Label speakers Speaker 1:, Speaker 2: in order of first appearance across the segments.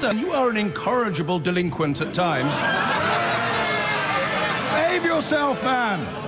Speaker 1: done. You are an incorrigible delinquent at times. Behave yourself, man!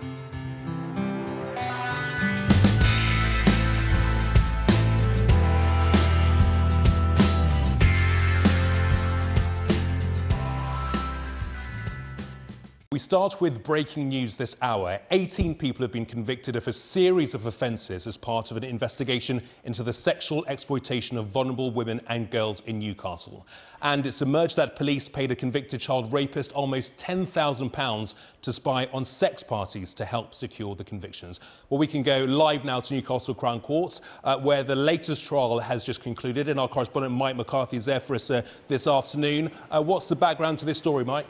Speaker 2: We start with breaking news this hour. 18 people have been convicted of a series of offences as part of an investigation into the sexual exploitation of vulnerable women and girls in Newcastle. And it's emerged that police paid a convicted child rapist almost £10,000 to spy on sex parties to help secure the convictions. Well, we can go live now to Newcastle Crown Court, where the latest trial has just concluded. And our correspondent Mike McCarthy is there for us this afternoon. What's the background to this story, Mike?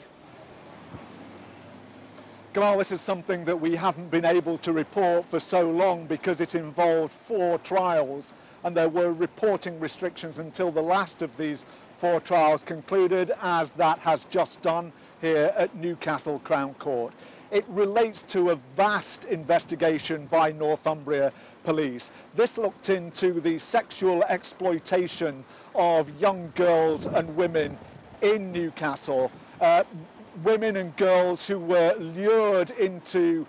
Speaker 3: Well, this is something that we haven't been able to report for so long because it involved 4 trials and there were reporting restrictions until the last of these 4 trials concluded, as that has just done here at Newcastle Crown Court. It relates to a vast investigation by Northumbria Police. This looked into the sexual exploitation of young girls and women in Newcastle. Women and girls who were lured into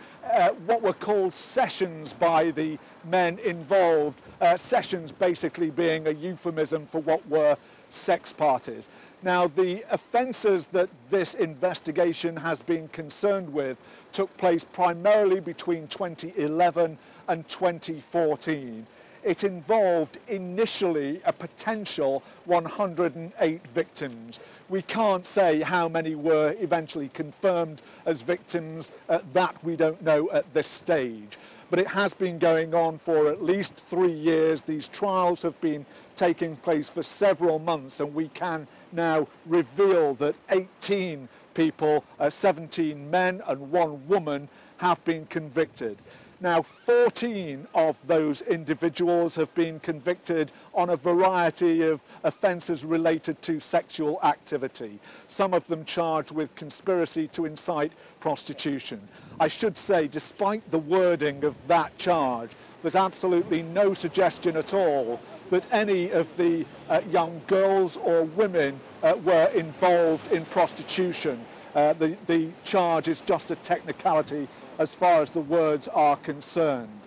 Speaker 3: what were called sessions by the men involved, sessions basically being a euphemism for what were sex parties. Now, the offences that this investigation has been concerned with took place primarily between 2011 and 2014. It involved initially a potential 108 victims. We can't say how many were eventually confirmed as victims. That we don't know at this stage. But it has been going on for at least 3 years. These trials have been taking place for several months, and we can now reveal that 18 people, 17 men and 1 woman, have been convicted. Now, 14 of those individuals have been convicted on a variety of offences related to sexual activity, some of them charged with conspiracy to incite prostitution. I should say, despite the wording of that charge, there's absolutely no suggestion at all that any of the young girls or women were involved in prostitution. The charge is just a technicality as far as the words are concerned.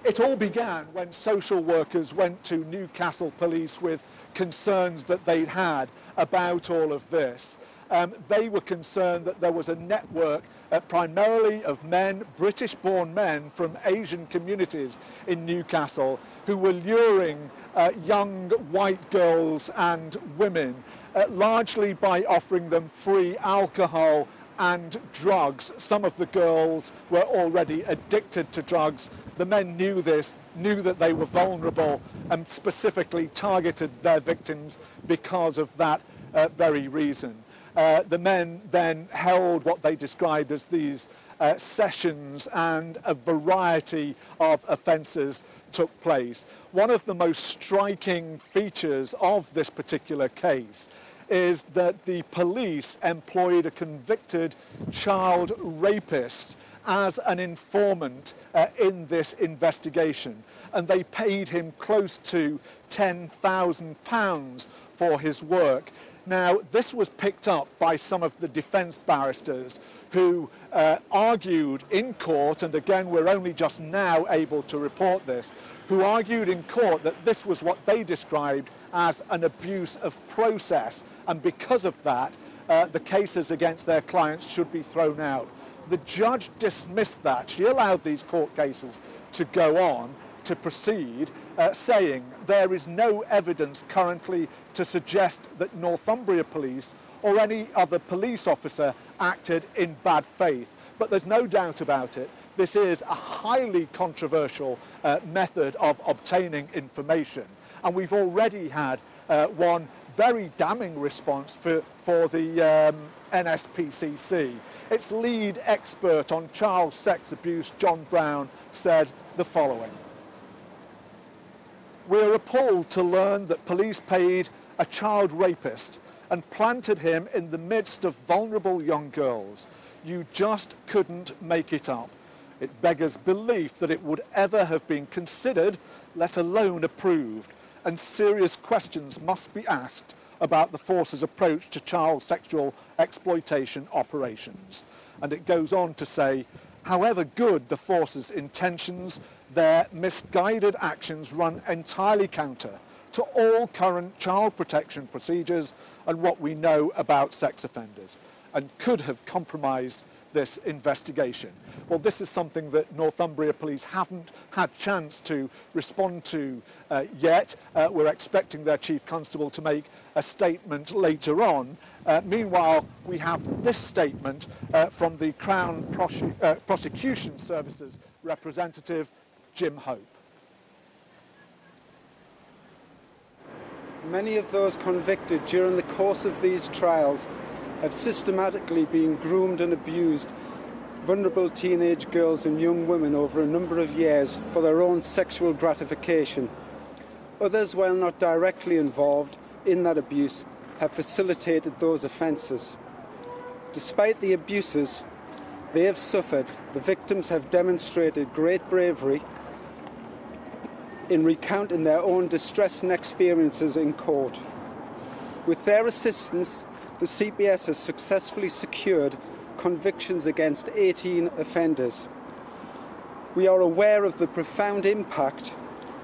Speaker 3: It all began when social workers went to Newcastle Police with concerns that they'd had about all of this. They were concerned that there was a network primarily of men, British-born men from Asian communities in Newcastle, who were luring young white girls and women, largely by offering them free alcohol and drugs. Some of the girls were already addicted to drugs. The men knew this, knew that they were vulnerable, and specifically targeted their victims because of that very reason. The men then held what they described as these sessions, and a variety of offences took place. One of the most striking features of this particular case is that the police employed a convicted child rapist as an informant in this investigation, and they paid him close to £10,000 for his work. Now, this was picked up by some of the defence barristers who argued in court, and again we're only just now able to report this, who argued in court that this was what they described as an abuse of process, and because of that the cases against their clients should be thrown out. The judge dismissed that. She allowed these court cases to go on, to proceed, saying there is no evidence currently to suggest that Northumbria Police or any other police officer acted in bad faith. But there's no doubt about it, this is a highly controversial method of obtaining information, and we've already had one very damning response for the NSPCC. Its lead expert on child sex abuse, John Brown, said the following: "We're appalled to learn that police paid a child rapist and planted him in the midst of vulnerable young girls. You just couldn't make it up. It beggars belief that it would ever have been considered, let alone approved, and serious questions must be asked about the force's approach to child sexual exploitation operations. And it goes on to say, however good the force's intentions, their misguided actions run entirely counter to all current child protection procedures and what we know about sex offenders, and could have compromised this investigation. Well, this is something that Northumbria Police haven't had chance to respond to yet. We're expecting their Chief Constable to make a statement later on. Meanwhile, we have this statement from the Crown Prosecution Services representative, Jim Hope.
Speaker 4: Many of those convicted during the course of these trials have systematically been groomed and abused vulnerable teenage girls and young women over a number of years for their own sexual gratification. Others, while not directly involved in that abuse, have facilitated those offences. Despite the abuses they have suffered, the victims have demonstrated great bravery in recounting their own distressing experiences in court. With their assistance, the CPS has successfully secured convictions against 18 offenders. We are aware of the profound impact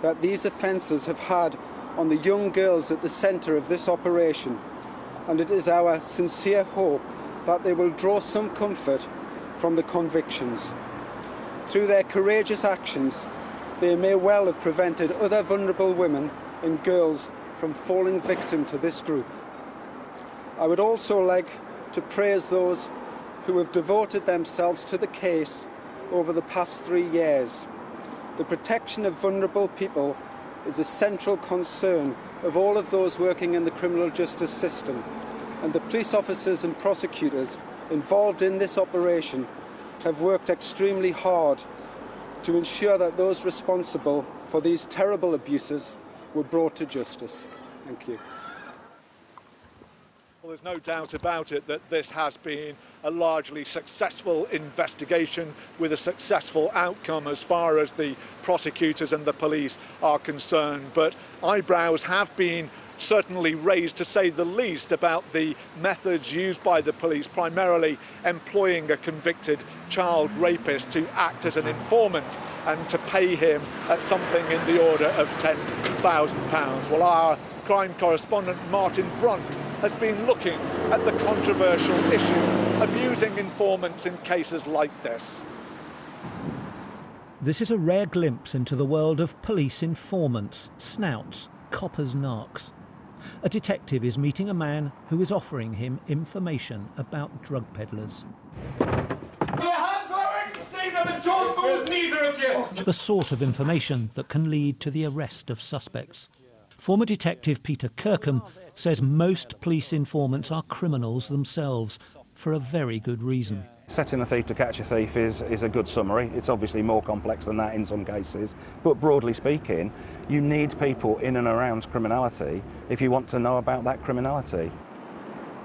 Speaker 4: that these offences have had on the young girls at the centre of this operation, and it is our sincere hope that they will draw some comfort from the convictions. Through their courageous actions, they may well have prevented other vulnerable women and girls from falling victim to this group. I would also like to praise those who have devoted themselves to the case over the past 3 years. The protection of vulnerable people is a central concern of all of those working in the criminal justice system, and the police officers and prosecutors involved in this operation have worked extremely hard to ensure that those responsible for these terrible abuses were brought to justice. Thank you.
Speaker 3: Well, there's no doubt about it that this has been a largely successful investigation with a successful outcome as far as the prosecutors and the police are concerned. But eyebrows have been certainly raised, to say the least, about the methods used by the police, primarily employing a convicted child rapist to act as an informant and to pay him at something in the order of £10,000. Well, our crime correspondent Martin Brunt has been looking at the controversial issue of using informants in cases like this.
Speaker 5: This is a rare glimpse into the world of police informants, snouts, coppers, narcs. A detective is meeting a man who is offering him information about drug peddlers. The sort of information that can lead to the arrest of suspects. Former detective Peter Kirkham says most police informants are criminals themselves, for a very good reason.
Speaker 6: Setting a thief to catch a thief is a good summary. It's obviously more complex than that in some cases, but broadly speaking, you need people in and around criminality if you want to know about that criminality.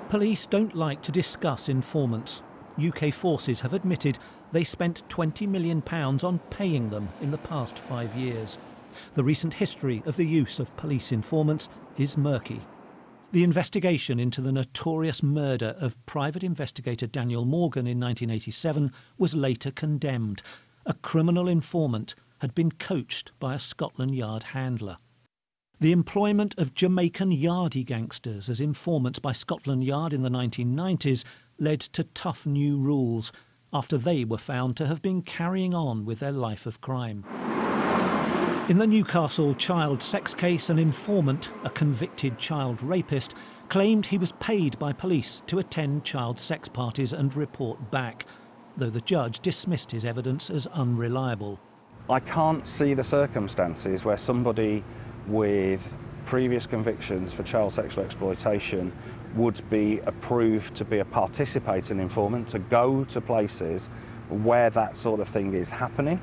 Speaker 5: Police don't like to discuss informants. UK forces have admitted they spent £20 million on paying them in the past 5 years. The recent history of the use of police informants is murky. The investigation into the notorious murder of private investigator Daniel Morgan in 1987 was later condemned. A criminal informant had been coached by a Scotland Yard handler. The employment of Jamaican Yardie gangsters as informants by Scotland Yard in the 1990s led to tough new rules after they were found to have been carrying on with their life of crime. In the Newcastle child sex case, an informant, a convicted child rapist, claimed he was paid by police to attend child sex parties and report back, though the judge dismissed his evidence as unreliable.
Speaker 6: I can't see the circumstances where somebody with previous convictions for child sexual exploitation would be approved to be a participating informant, to go to places where that sort of thing is happening.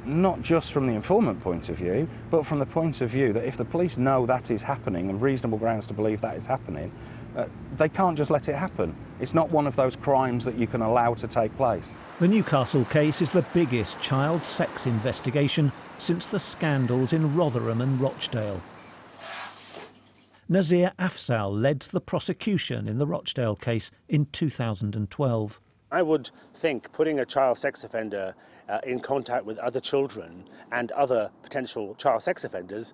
Speaker 6: Not just from the informant point of view, but from the point of view that if the police know that is happening and reasonable grounds to believe that is happening, they can't just let it happen. It's not one of those crimes that you can allow to take place.
Speaker 5: The Newcastle case is the biggest child sex investigation since the scandals in Rotherham and Rochdale. Nazir Afzal led the prosecution in the Rochdale case in 2012.
Speaker 7: I would think putting a child sex offender in contact with other children and other potential child sex offenders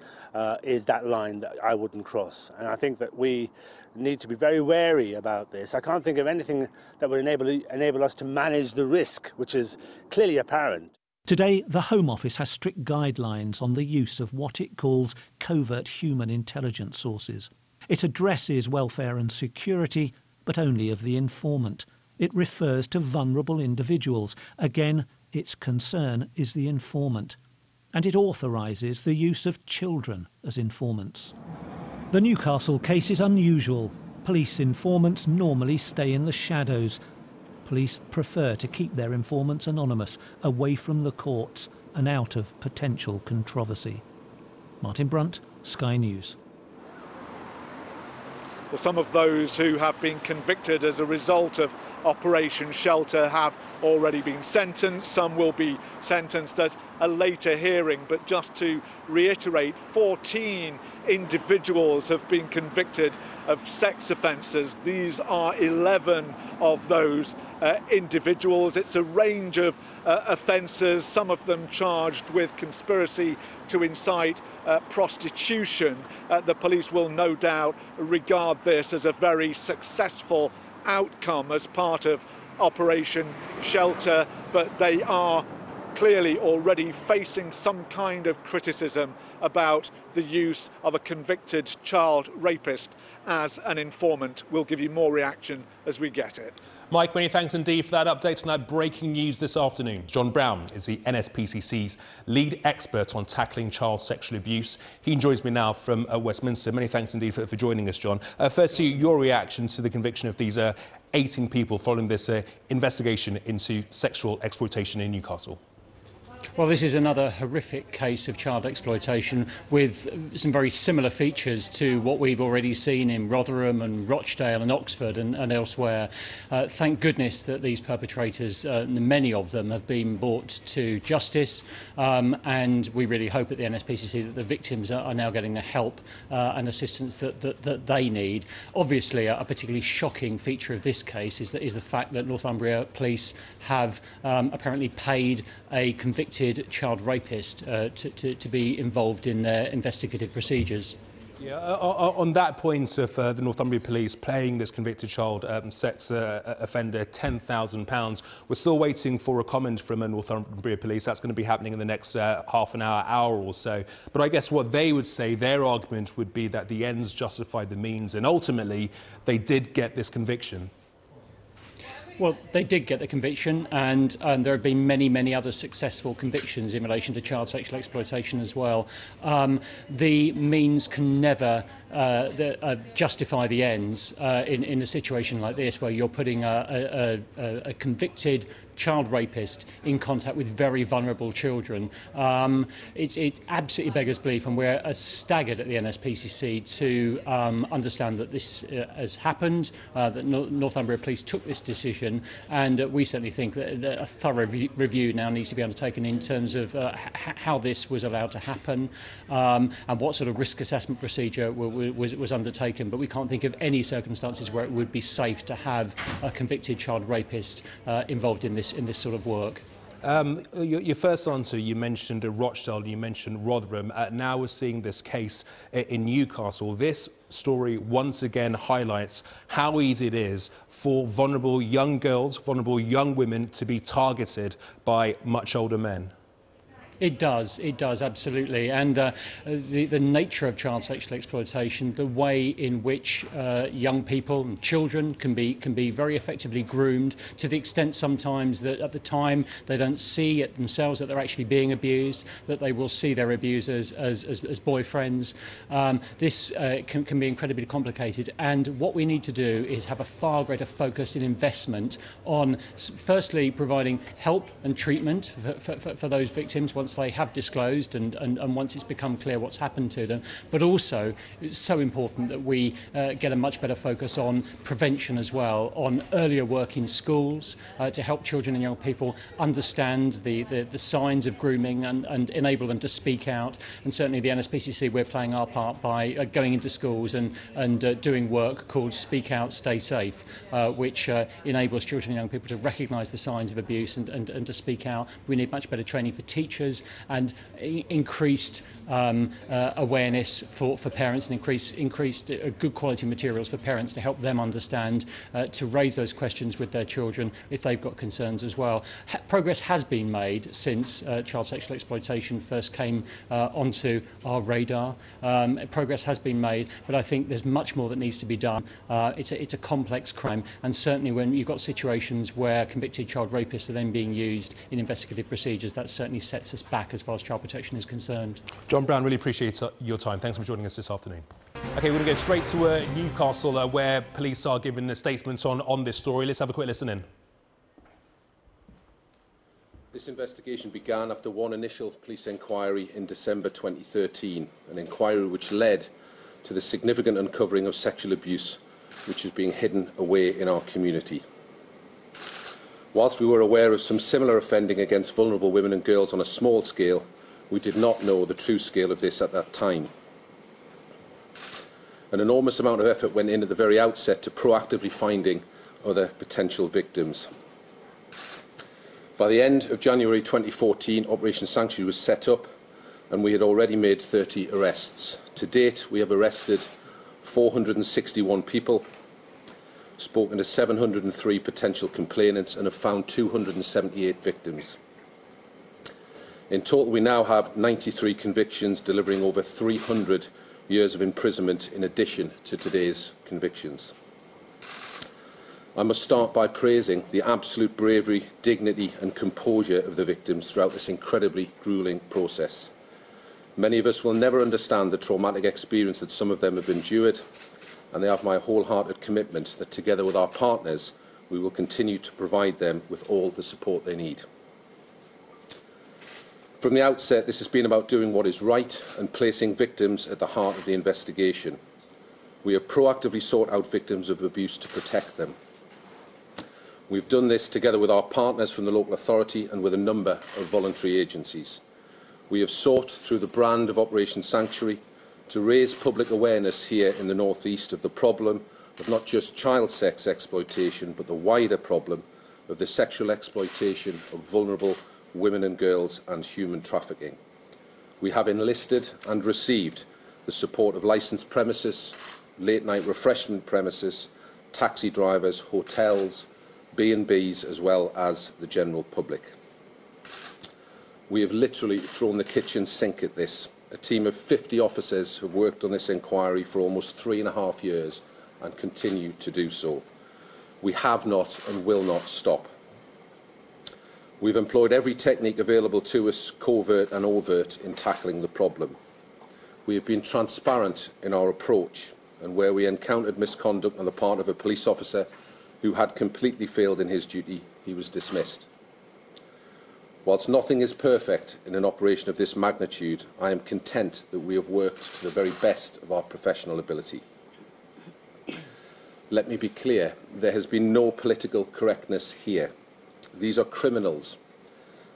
Speaker 7: is that line that I wouldn't cross. And I think that we need to be very wary about this. I can't think of anything that would enable us to manage the risk, which is clearly apparent.
Speaker 5: Today, the Home Office has strict guidelines on the use of what it calls covert human intelligence sources. It addresses welfare and security, but only of the informant. It refers to vulnerable individuals. Again, its concern is the informant. And it authorises the use of children as informants. The Newcastle case is unusual. Police informants normally stay in the shadows. Police prefer to keep their informants anonymous, away from the courts and out of potential controversy. Martin Brunt, Sky News.
Speaker 3: Well, some of those who have been convicted as a result of Operation Shelter have already been sentenced. Some will be sentenced at a later hearing. But just to reiterate, 14 individuals have been convicted of sex offences. These are 11 of those individuals. It's a range of offences, some of them charged with conspiracy to incite prostitution. The police will no doubt regard this as a very successful outcome as part of Operation Shelter, but they are clearly already facing some kind of criticism about the use of a convicted child rapist as an informant. We'll give you more reaction as we get it.
Speaker 2: Mike, many thanks indeed for that update on that breaking news this afternoon. John Brown is the NSPCC's lead expert on tackling child sexual abuse. He joins me now from Westminster. Many thanks indeed for joining us, John. Firstly, your reaction to the conviction of these 18 people following this investigation into sexual exploitation in Newcastle.
Speaker 8: Well, this is another horrific case of child exploitation with some very similar features to what we've already seen in Rotherham and Rochdale and Oxford and elsewhere. Thank goodness that these perpetrators, many of them, have been brought to justice, and we really hope at the NSPCC that the victims are now getting the help and assistance that they need. Obviously, a particularly shocking feature of this case is the fact that Northumbria Police have apparently paid a convicted child rapist to be involved in their investigative procedures.
Speaker 2: Yeah, on that point of the Northumbria Police paying this convicted child sex offender £10,000, we're still waiting for a comment from Northumbria Police. That's going to be happening in the next half an hour or so. But I guess what they would say, their argument would be that the ends justify the means, and ultimately they did get this conviction.
Speaker 8: Well, they did get the conviction, and there have been many other successful convictions in relation to child sexual exploitation as well. The means can never justify the ends in a situation like this, where you're putting a convicted child rapist in contact with very vulnerable children. It absolutely beggars belief, and we're staggered at the NSPCC to understand that this has happened, that Northumbria Police took this decision, and we certainly think that a thorough review now needs to be undertaken in terms of how this was allowed to happen, and what sort of risk assessment procedure was undertaken. But we can't think of any circumstances where it would be safe to have a convicted child rapist involved in this sort of work.
Speaker 2: Your first answer, you mentioned Rochdale, you mentioned Rotherham. Now we're seeing this case in Newcastle. This story once again highlights how easy it is for vulnerable young girls, vulnerable young women to be targeted by much older men.
Speaker 8: It does, absolutely. And the nature of child sexual exploitation, the way in which young people and children can be very effectively groomed, to the extent sometimes that at the time they don't see it themselves that they're actually being abused, that they will see their abusers as boyfriends. This can be incredibly complicated, and what we need to do is have a far greater focus in investment on, firstly, providing help and treatment for those victims once once they have disclosed and once it's become clear what's happened to them. But also, it's so important that we get a much better focus on prevention as well, on earlier work in schools to help children and young people understand the signs of grooming and enable them to speak out. And certainly the NSPCC, we're playing our part by going into schools and doing work called Speak Out, Stay Safe, which enables children and young people to recognise the signs of abuse and to speak out. We need much better training for teachers and increased awareness for parents, and increased good quality materials for parents to help them understand, to raise those questions with their children if they've got concerns as well. Progress has been made since child sexual exploitation first came onto our radar. Progress has been made, but I think there's much more that needs to be done. It's a complex crime, and certainly when you've got situations where convicted child rapists are then being used in investigative procedures, that certainly sets us back as far as child protection is concerned.
Speaker 2: John Brown, really appreciate your time. Thanks for joining us this afternoon. OK, we're going to go straight to Newcastle, where police are giving a statement on this story. Let's have a quick listen in.
Speaker 9: This investigation began after one initial police inquiry in December 2013, an inquiry which led to the significant uncovering of sexual abuse which is being hidden away in our community. Whilst we were aware of some similar offending against vulnerable women and girls on a small scale, we did not know the true scale of this at that time. An enormous amount of effort went in at the very outset to proactively finding other potential victims. By the end of January 2014, Operation Sanctuary was set up and we had already made 30 arrests. To date, we have arrested 461 people, spoken to 703 potential complainants and have found 278 victims. In total, we now have 93 convictions, delivering over 300 years of imprisonment in addition to today's convictions. I must start by praising the absolute bravery, dignity and composure of the victims throughout this incredibly gruelling process. Many of us will never understand the traumatic experience that some of them have endured, and they have my wholehearted commitment that together with our partners, we will continue to provide them with all the support they need. From the outset, this has been about doing what is right and placing victims at the heart of the investigation. We have proactively sought out victims of abuse to protect them. We've done this together with our partners from the local authority and with a number of voluntary agencies. We have sought, through the brand of Operation Sanctuary, to raise public awareness here in the North East of the problem of not just child sex exploitation, but the wider problem of the sexual exploitation of vulnerable women and girls and human trafficking. We have enlisted and received the support of licensed premises, late-night refreshment premises, taxi drivers, hotels, B&Bs, as well as the general public. We have literally thrown the kitchen sink at this. A team of 50 officers have worked on this inquiry for almost 3.5 years and continue to do so. We have not and will not stop. We've employed every technique available to us, covert and overt, in tackling the problem. We have been transparent in our approach, and where we encountered misconduct on the part of a police officer who had completely failed in his duty, he was dismissed. Whilst nothing is perfect in an operation of this magnitude, I am content that we have worked to the very best of our professional ability. Let me be clear, there has been no political correctness here. These are criminals,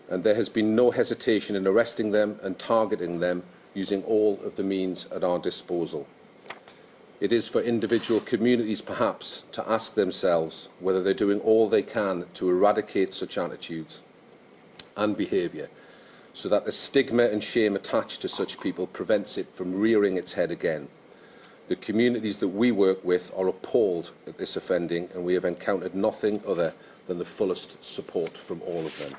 Speaker 9: and there has been no hesitation in arresting them and targeting them using all of the means at our disposal. It is for individual communities, perhaps, to ask themselves whether they're doing all they can to eradicate such attitudes and behaviour, so that the stigma and shame attached to such people prevents it from rearing its head again. The communities that we work with are appalled at this offending, and we have encountered nothing other than the fullest support from all of them.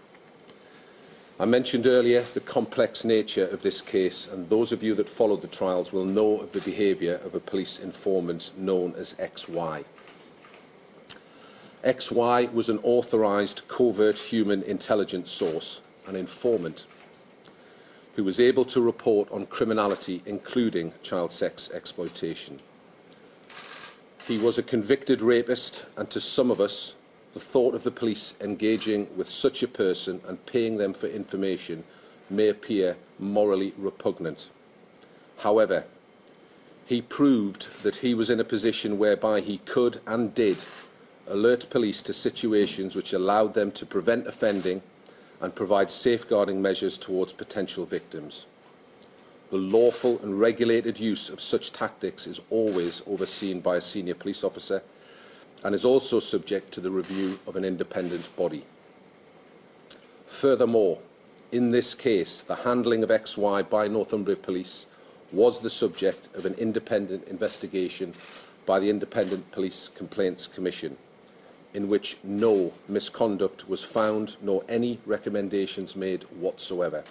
Speaker 9: I mentioned earlier the complex nature of this case, and those of you that followed the trials will know of the behaviour of a police informant known as XY. XY was an authorised covert human intelligence source, an informant, who was able to report on criminality, including child sex exploitation. He was a convicted rapist, and to some of us, the thought of the police engaging with such a person and paying them for information may appear morally repugnant. However, he proved that he was in a position whereby he could and did alert police to situations which allowed them to prevent offending and provide safeguarding measures towards potential victims. The lawful and regulated use of such tactics is always overseen by a senior police officer and is also subject to the review of an independent body. Furthermore, in this case, the handling of XY by Northumbria Police was the subject of an independent investigation by the Independent Police Complaints Commission, in which no misconduct was found nor any recommendations made whatsoever.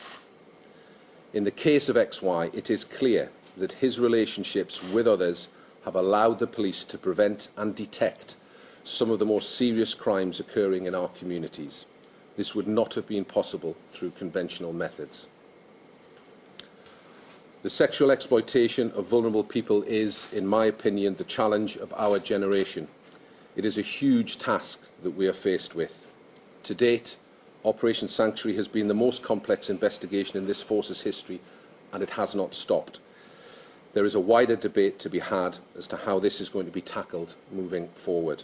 Speaker 9: In the case of XY, it is clear that his relationships with others have allowed the police to prevent and detect some of the more serious crimes occurring in our communities. This would not have been possible through conventional methods. The sexual exploitation of vulnerable people is, in my opinion, the challenge of our generation. It is a huge task that we are faced with. To date, Operation Sanctuary has been the most complex investigation in this force's history, and it has not stopped. There is a wider debate to be had as to how this is going to be tackled moving forward.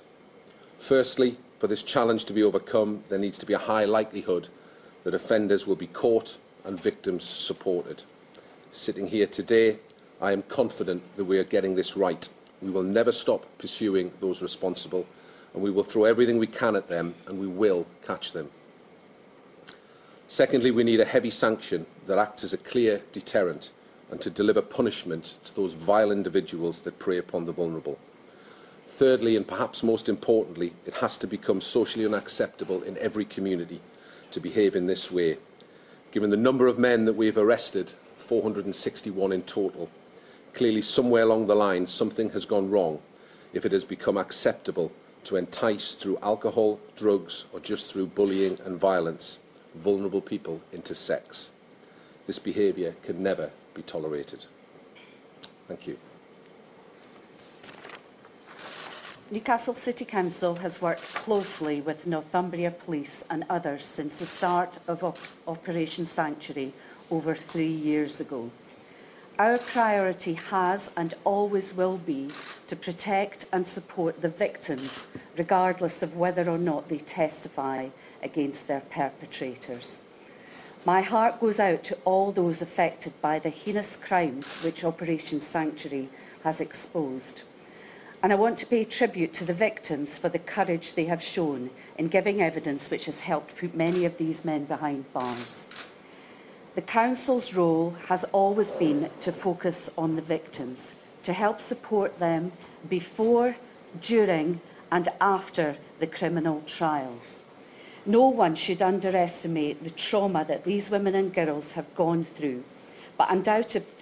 Speaker 9: Firstly, for this challenge to be overcome, there needs to be a high likelihood that offenders will be caught and victims supported. Sitting here today, I am confident that we are getting this right. We will never stop pursuing those responsible, and we will throw everything we can at them, and we will catch them. Secondly, we need a heavy sanction that acts as a clear deterrent and to deliver punishment to those vile individuals that prey upon the vulnerable. Thirdly, and perhaps most importantly, it has to become socially unacceptable in every community to behave in this way. Given the number of men that we have arrested, 461 in total, clearly somewhere along the line something has gone wrong if it has become acceptable to entice through alcohol, drugs, or just through bullying and violence vulnerable people into sex. This behaviour can never be tolerated. Thank you.
Speaker 10: Newcastle City Council has worked closely with Northumbria Police and others since the start of Operation Sanctuary over 3 years ago. Our priority has and always will be to protect and support the victims, regardless of whether or not they testify against their perpetrators. My heart goes out to all those affected by the heinous crimes which Operation Sanctuary has exposed. And I want to pay tribute to the victims for the courage they have shown in giving evidence which has helped put many of these men behind bars. The Council's role has always been to focus on the victims, to help support them before, during and after the criminal trials. No one should underestimate the trauma that these women and girls have gone through, but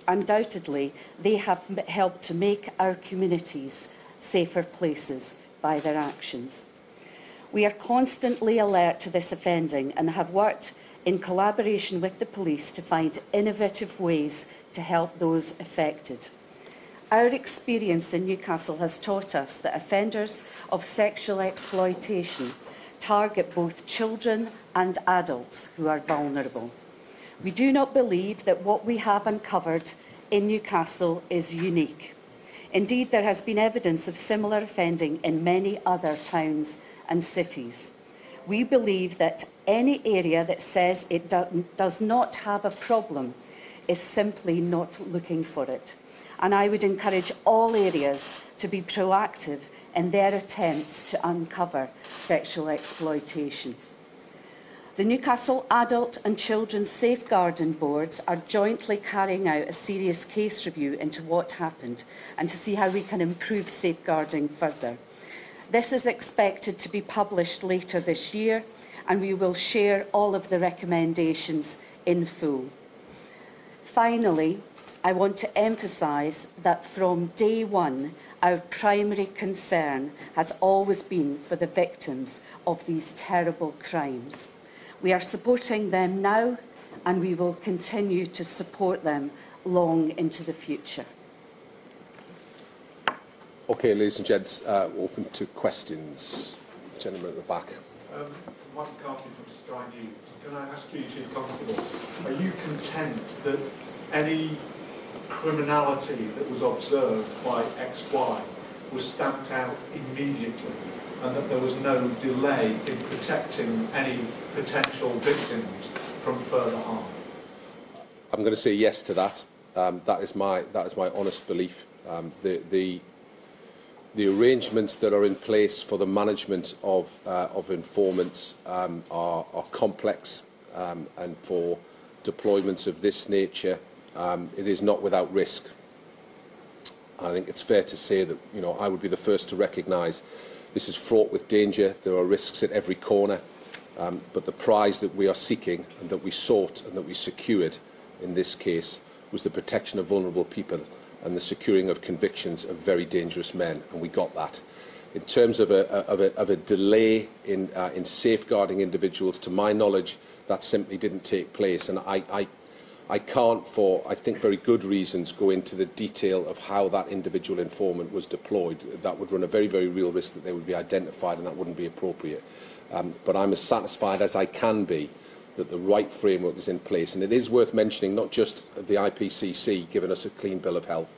Speaker 10: undoubtedly they have helped to make our communities safer places by their actions. We are constantly alert to this offending and have worked in collaboration with the police to find innovative ways to help those affected. Our experience in Newcastle has taught us that offenders of sexual exploitation target both children and adults who are vulnerable. We do not believe that what we have uncovered in Newcastle is unique. Indeed, there has been evidence of similar offending in many other towns and cities. We believe that any area that says it does not have a problem is simply not looking for it. And I would encourage all areas to be proactive in their attempts to uncover sexual exploitation. The Newcastle Adult and Children's Safeguarding Boards are jointly carrying out a serious case review into what happened and to see how we can improve safeguarding further. This is expected to be published later this year, and we will share all of the recommendations in full. Finally, I want to emphasise that from day one, our primary concern has always been for the victims of these terrible crimes. We are supporting them now, and we will continue to support them long into the future.
Speaker 9: Okay, ladies and gents, open to questions. Gentleman at the back.
Speaker 11: Michael Carthy from Sky News.
Speaker 3: Can I ask you, Chief Constable, are you content that any criminality that was observed by XY was stamped out immediately and that there was no delay in protecting any potential victims from further harm?
Speaker 9: I'm going to say yes to that. That is my honest belief. The arrangements that are in place for the management of informants are complex, and for deployments of this nature, it is not without risk. I think it's fair to say that, you know, I would be the first to recognise this is fraught with danger. There are risks at every corner, but the prize that we are seeking and that we sought and that we secured in this case was the protection of vulnerable people and the securing of convictions of very dangerous men, and we got that. In terms of a delay in safeguarding individuals, to my knowledge, that simply didn't take place, and I can't, for I think very good reasons, go into the detail of how that individual informant was deployed. That would run a very, very real risk that they would be identified, and that wouldn't be appropriate. But I'm as satisfied as I can be that the right framework is in place. And it is worth mentioning not just the IPCC giving us a clean bill of health.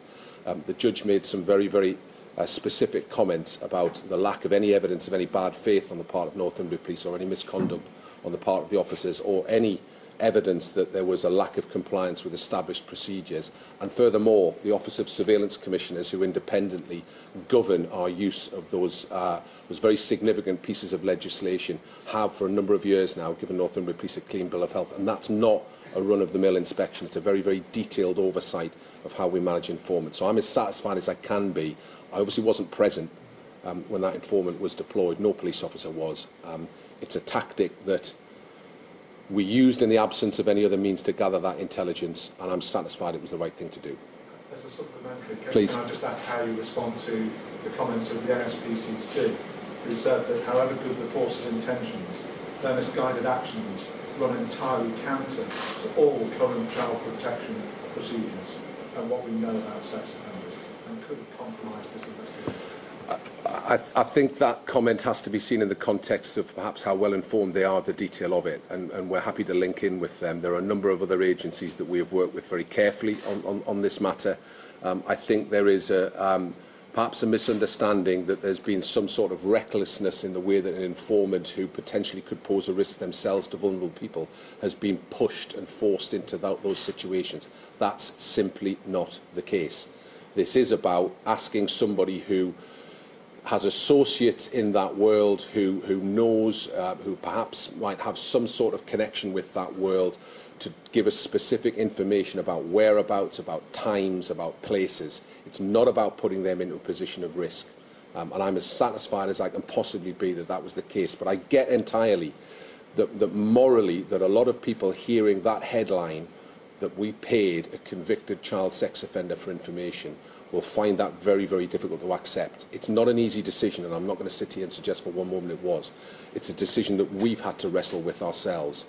Speaker 9: The judge made some very, very specific comments about the lack of any evidence of any bad faith on the part of Northumbria Police or any misconduct on the part of the officers or any evidence that there was a lack of compliance with established procedures. And furthermore, the Office of Surveillance Commissioners, who independently govern our use of those very significant pieces of legislation, have for a number of years now given Northumbria Police a clean bill of health. And that's not a run-of-the-mill inspection. It's a very, very detailed oversight of how we manage informants. So I'm as satisfied as I can be. I obviously wasn't present when that informant was deployed. No police officer was. It's a tactic that we used in the absence of any other means to gather that intelligence, and I'm satisfied it was the right thing to do.
Speaker 3: As a supplementary,
Speaker 9: Please.
Speaker 3: Can I just ask how you respond to the comments of the NSPCC, who said that however good the force's intentions, their misguided actions run entirely counter to all current child protection procedures and what we know about sex offenders, and could compromise this investigation?
Speaker 9: I think that comment has to be seen in the context of perhaps how well informed they are of the detail of it, and we're happy to link in with them. There are a number of other agencies that we have worked with very carefully on this matter. I think there is perhaps a misunderstanding that there's been some sort of recklessness in the way that an informant who potentially could pose a risk themselves to vulnerable people has been pushed and forced into those situations. That's simply not the case. This is about asking somebody who has associates in that world, who knows, who perhaps might have some sort of connection with that world, to give us specific information about whereabouts, about times, about places. It's not about putting them into a position of risk. And I'm as satisfied as I can possibly be that that was the case. But I get entirely that morally, that a lot of people hearing that headline, that we paid a convicted child sex offender for information, will find that very, very difficult to accept. It's not an easy decision, and I'm not going to sit here and suggest for one moment it was. It's a decision that we've had to wrestle with ourselves.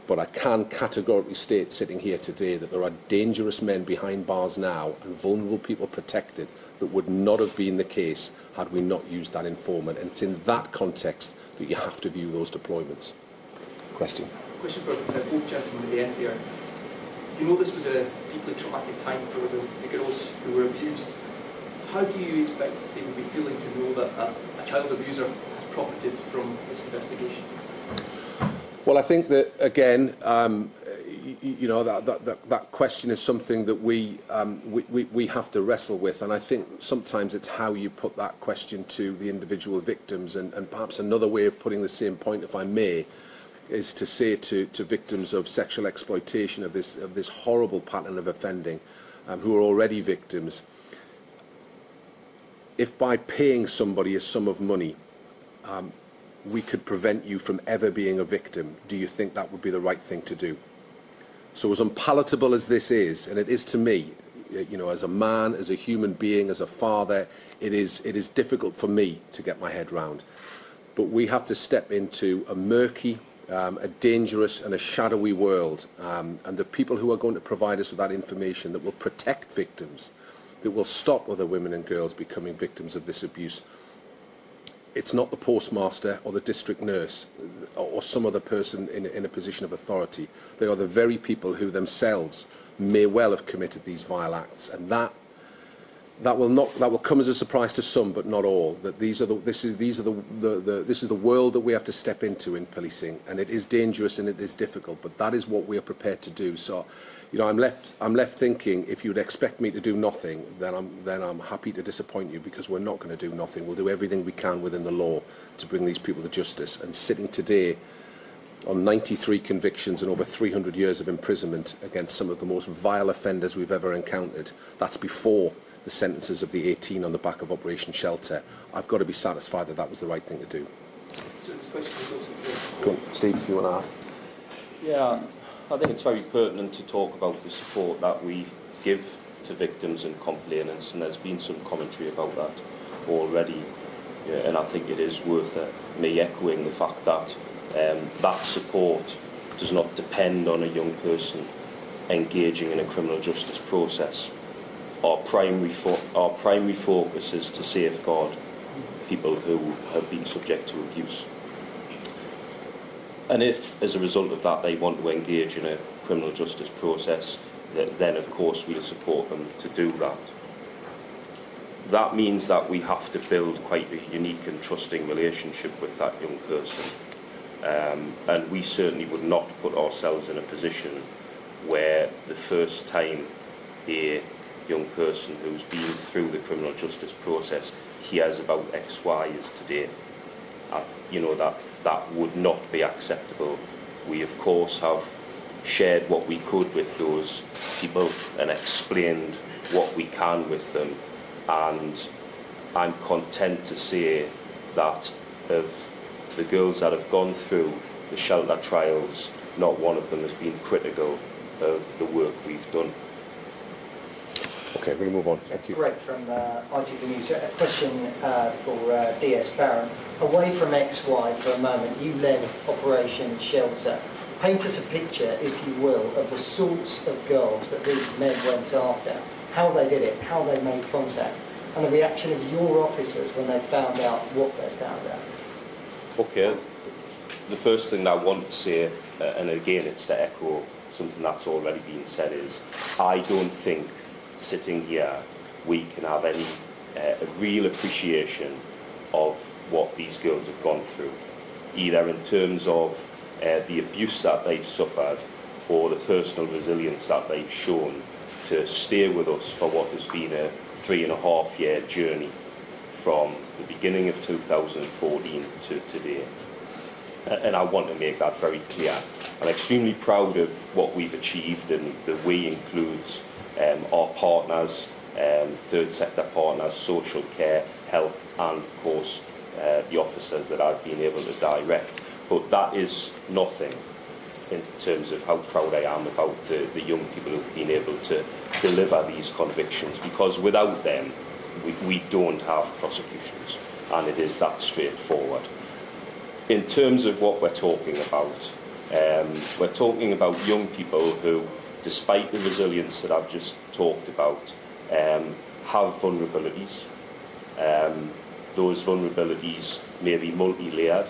Speaker 9: But I can categorically state, sitting here today, that there are dangerous men behind bars now and vulnerable people protected that would not have been the case had we not used that informant. And it's in that context that you have to view those deployments. Question.
Speaker 11: Question for both gentlemen at the end here. You know this was a deeply traumatic time for the girls who were abused. How do you expect they would be feeling to know that a child abuser has profited from this investigation?
Speaker 9: Well, I think that, again, you know, that question is something that we have to wrestle with, and I think sometimes it's how you put that question to the individual victims, and perhaps another way of putting the same point, if I may, is to say to victims of sexual exploitation, of this horrible pattern of offending, who are already victims, if by paying somebody a sum of money we could prevent you from ever being a victim, do you think that would be the right thing to do? So as unpalatable as this is, and it is to me, you know, as a man, as a human being, as a father, it is difficult for me to get my head round. But we have to step into a murky, a dangerous and a shadowy world, and the people who are going to provide us with that information that will protect victims, that will stop other women and girls becoming victims of this abuse, It's not the postmaster or the district nurse or some other person in a position of authority. They are the very people who themselves may well have committed these vile acts, and that will come as a surprise to some, but not all. That this is the world that we have to step into in policing, and it is dangerous and it is difficult. But that is what we are prepared to do. So, you know, I'm left thinking, if you'd expect me to do nothing, then I'm happy to disappoint you, because we're not going to do nothing. We'll do everything we can within the law to bring these people to justice. And sitting today on 93 convictions and over 300 years of imprisonment against some of the most vile offenders we've ever encountered, that's before the sentences of the 18 on the back of Operation Shelter. I've got to be satisfied that that was the right thing to do.
Speaker 11: So the question is also...
Speaker 9: Go on, Steve, if you want to add.
Speaker 12: Yeah, I think it's very pertinent to talk about the support that we give to victims and complainants, and there's been some commentary about that already. Yeah, and I think it is worth me echoing the fact that that support does not depend on a young person engaging in a criminal justice process. Our primary focus is to safeguard people who have been subject to abuse. And if, as a result of that, they want to engage in a criminal justice process, then of course we'll support them to do that. That means that we have to build quite a unique and trusting relationship with that young person. And we certainly would not put ourselves in a position where the first time a young person who's been through the criminal justice process hears about X, Y is today. You know, that would not be acceptable. We of course have shared what we could with those people and explained what we can with them, and I'm content to say that of the girls that have gone through the shelter trials, not one of them has been critical of the work we've done.
Speaker 9: Okay, we're going to move on. Thank you.
Speaker 13: Greg from ITV News. A question for DS Barron. Away from XY for a moment, you led Operation Shelter. Paint us a picture, if you will, of the sorts of girls that these men went after, how they did it, how they made contact, and the reaction of your officers when they found out what they found out.
Speaker 12: Okay, the first thing I want to say, and again it's to echo something that's already been said, is I don't think sitting here we can have any real appreciation of what these girls have gone through, either in terms of the abuse that they've suffered or the personal resilience that they've shown to stay with us for what has been a 3.5-year journey from the beginning of 2014 to today. And I want to make that very clear. I'm extremely proud of what we've achieved, and the we includes our partners, third sector partners, social care, health, and of course the officers that I've been able to direct. But that is nothing in terms of how proud I am about the young people who've been able to deliver these convictions, because without them we don't have prosecutions, and it is that straightforward. In terms of what we're talking about young people who, despite the resilience that I've just talked about, have vulnerabilities. Those vulnerabilities may be multi-layered.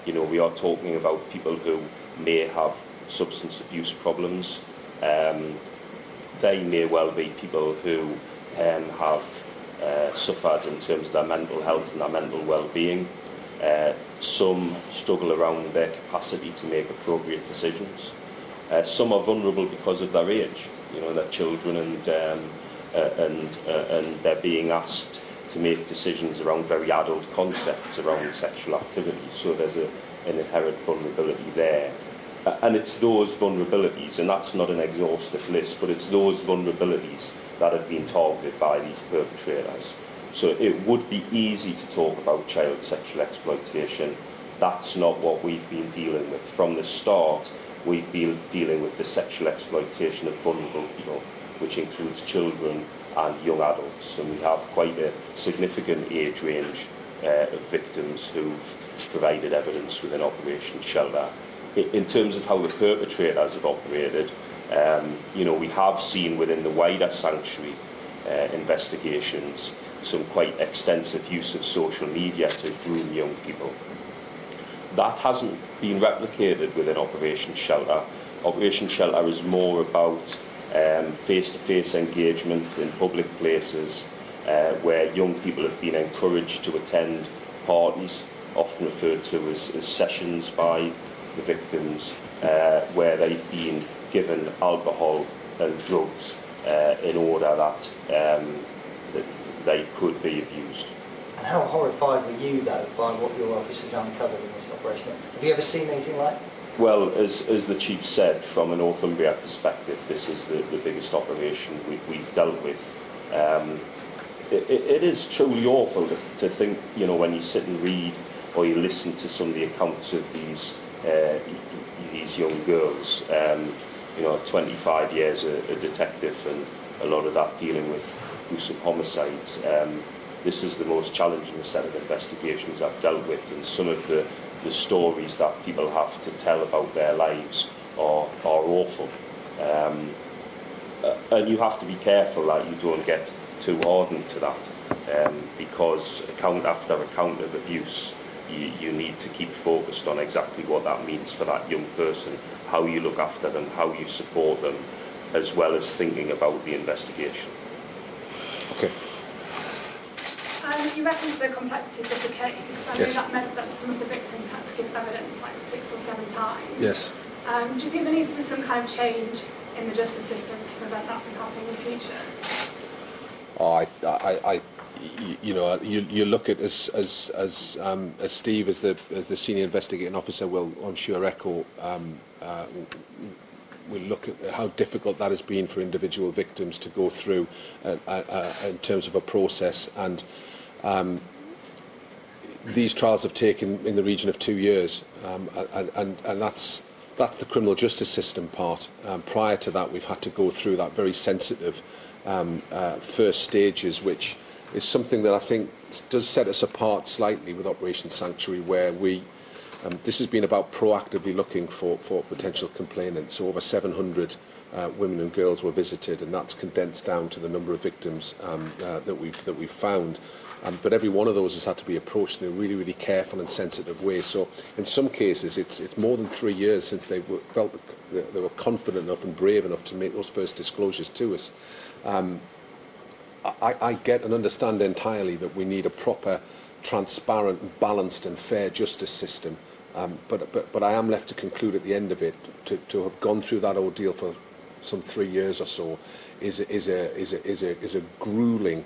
Speaker 12: You know, we are talking about people who may have substance abuse problems. They may well be people who have suffered in terms of their mental health and their mental well-being. Some struggle around their capacity to make appropriate decisions. Some are vulnerable because of their age. You know, they're children, and they're being asked to make decisions around very adult concepts around sexual activity. So there's an inherent vulnerability there. And it's those vulnerabilities, and that's not an exhaustive list, but it's those vulnerabilities that have been targeted by these perpetrators. So it would be easy to talk about child sexual exploitation. That's not what we've been dealing with. From the start, we've been dealing with the sexual exploitation of vulnerable people, which includes children and young adults. And we have quite a significant age range of victims who've provided evidence within Operation Shelter. In terms of how the perpetrators have operated, you know, we have seen within the wider sanctuary investigations some quite extensive use of social media to groom young people. That hasn't been replicated within Operation Shelter. Operation Shelter is more about face-to-face engagement in public places where young people have been encouraged to attend parties, often referred to as sessions by the victims, where they've been given alcohol and drugs in order that they could be abused.
Speaker 13: And how horrified were you, though, by what your officers uncovered in this operation? Have you ever seen anything like that?
Speaker 12: Well, as the Chief said, from a Northumbria perspective, this is the biggest operation we've dealt with. It is truly awful to think, you know, when you sit and read or you listen to some of the accounts of these young girls, you know, 25 years a detective and a lot of that dealing with gruesome homicides. This is the most challenging set of investigations I've dealt with, and some of the stories that people have to tell about their lives are awful. And you have to be careful that you don't get too hardened to that, because account after account of abuse, you need to keep focused on exactly what that means for that young person, how you look after them, how you support them, as well as thinking about the investigation.
Speaker 9: Okay.
Speaker 14: You referenced the complexities of the case. I know that meant that some of the victims had to give evidence like 6 or 7 times.
Speaker 9: Yes.
Speaker 14: Do you think there needs to be some kind of change in the justice system to prevent that from happening in the future?
Speaker 9: You know, you look at as Steve, as the senior investigating officer, will, I'm sure, echo. We'll look at how difficult that has been for individual victims to go through in terms of a process, and these trials have taken in the region of 2 years, and that's the criminal justice system part. Prior to that, we've had to go through that very sensitive first stages, which is something that I think does set us apart slightly with Operation Sanctuary, where this has been about proactively looking for potential complainants. So over 700 women and girls were visited, and that's condensed down to the number of victims that we've found. But every one of those has had to be approached in a really, really careful and sensitive way. So in some cases, it's more than 3 years since they felt that they were confident enough and brave enough to make those first disclosures to us. I get and understand entirely that we need a proper, transparent, balanced and fair justice system. But I am left to conclude at the end of it, to have gone through that ordeal for some 3 years or so is a grueling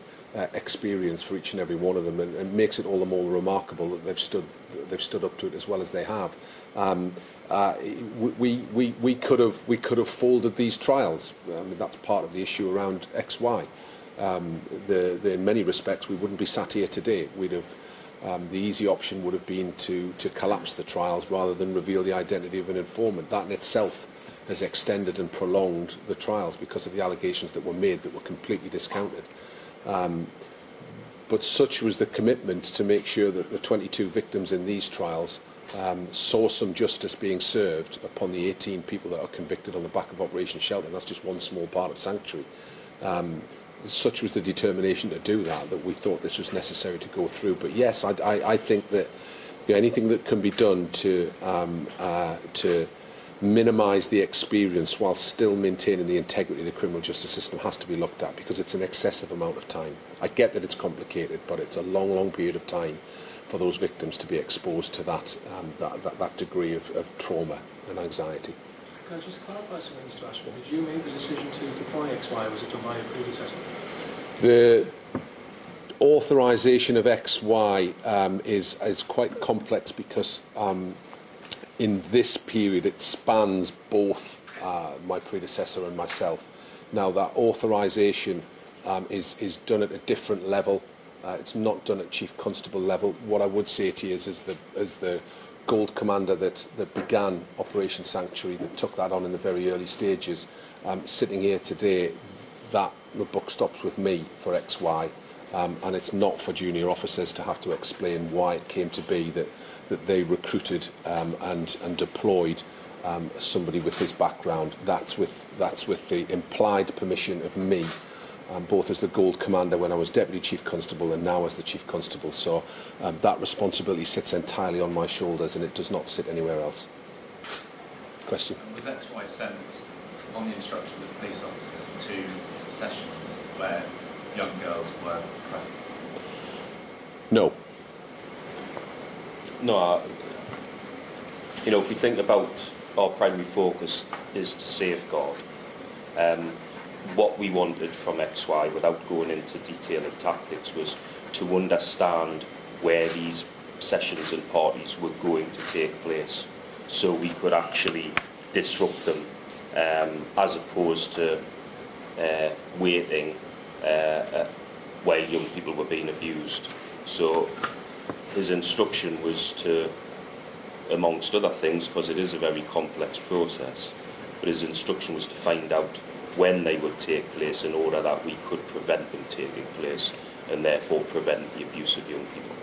Speaker 9: experience for each and every one of them, and makes it all the more remarkable that they've stood up to it as well as they have. We could have folded these trials. I mean, that's part of the issue around XY. In many respects, we wouldn't be sat here today. We'd have. The easy option would have been to collapse the trials rather than reveal the identity of an informant. That in itself has extended and prolonged the trials because of the allegations that were made that were completely discounted. But such was the commitment to make sure that the 22 victims in these trials saw some justice being served upon the 18 people that are convicted on the back of Operation Shelter. And that's just one small part of Sanctuary. Such was the determination to do that we thought this was necessary to go through. But yes, I think that anything that can be done to minimise the experience while still maintaining the integrity of the criminal justice system has to be looked at, because it's an excessive amount of time. I get that it's complicated, but it's a long, long period of time for those victims to be exposed to that degree of trauma and anxiety.
Speaker 11: Can I just clarify something, Mr. Ashford? Did you make the decision to deploy XY, or was it done by your predecessor?
Speaker 9: The authorisation of XY is quite complex because in this period it spans both my predecessor and myself. Now that authorisation is done at a different level. It's not done at Chief Constable level. What I would say to you is the Gold Commander that began Operation Sanctuary, that took that on in the very early stages, sitting here today, the buck stops with me for XY, and it's not for junior officers to have to explain why it came to be that they recruited and deployed somebody with his background. That's with the implied permission of me both as the Gold Commander when I was Deputy Chief Constable and now as the Chief Constable. So that responsibility sits entirely on my shoulders and it does not sit anywhere else. Question?
Speaker 15: Was XY sent on the instruction of the police officers to sessions where young girls were present?
Speaker 9: No.
Speaker 12: No, you know, if we think about our primary focus is to safeguard, what we wanted from XY, without going into detail and tactics, was to understand where these sessions and parties were going to take place, so we could actually disrupt them, as opposed to waiting while young people were being abused. So his instruction was to, amongst other things, because it is a very complex process, but his instruction was to find out when they would take place in order that we could prevent them taking place and therefore prevent the abuse of young people.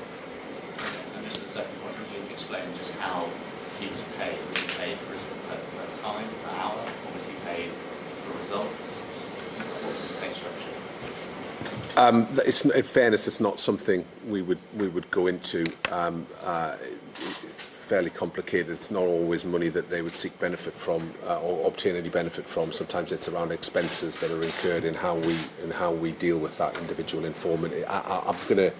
Speaker 15: And just the second point, could you explain just how he was paid? Was he paid for his per time, per hour, or was he paid for results? What was his pay structure?
Speaker 9: In fairness, it's not something we would go into. It's fairly complicated. It's not always money that they would seek benefit from or obtain any benefit from. Sometimes it's around expenses that are incurred in how we deal with that individual informant. I'm going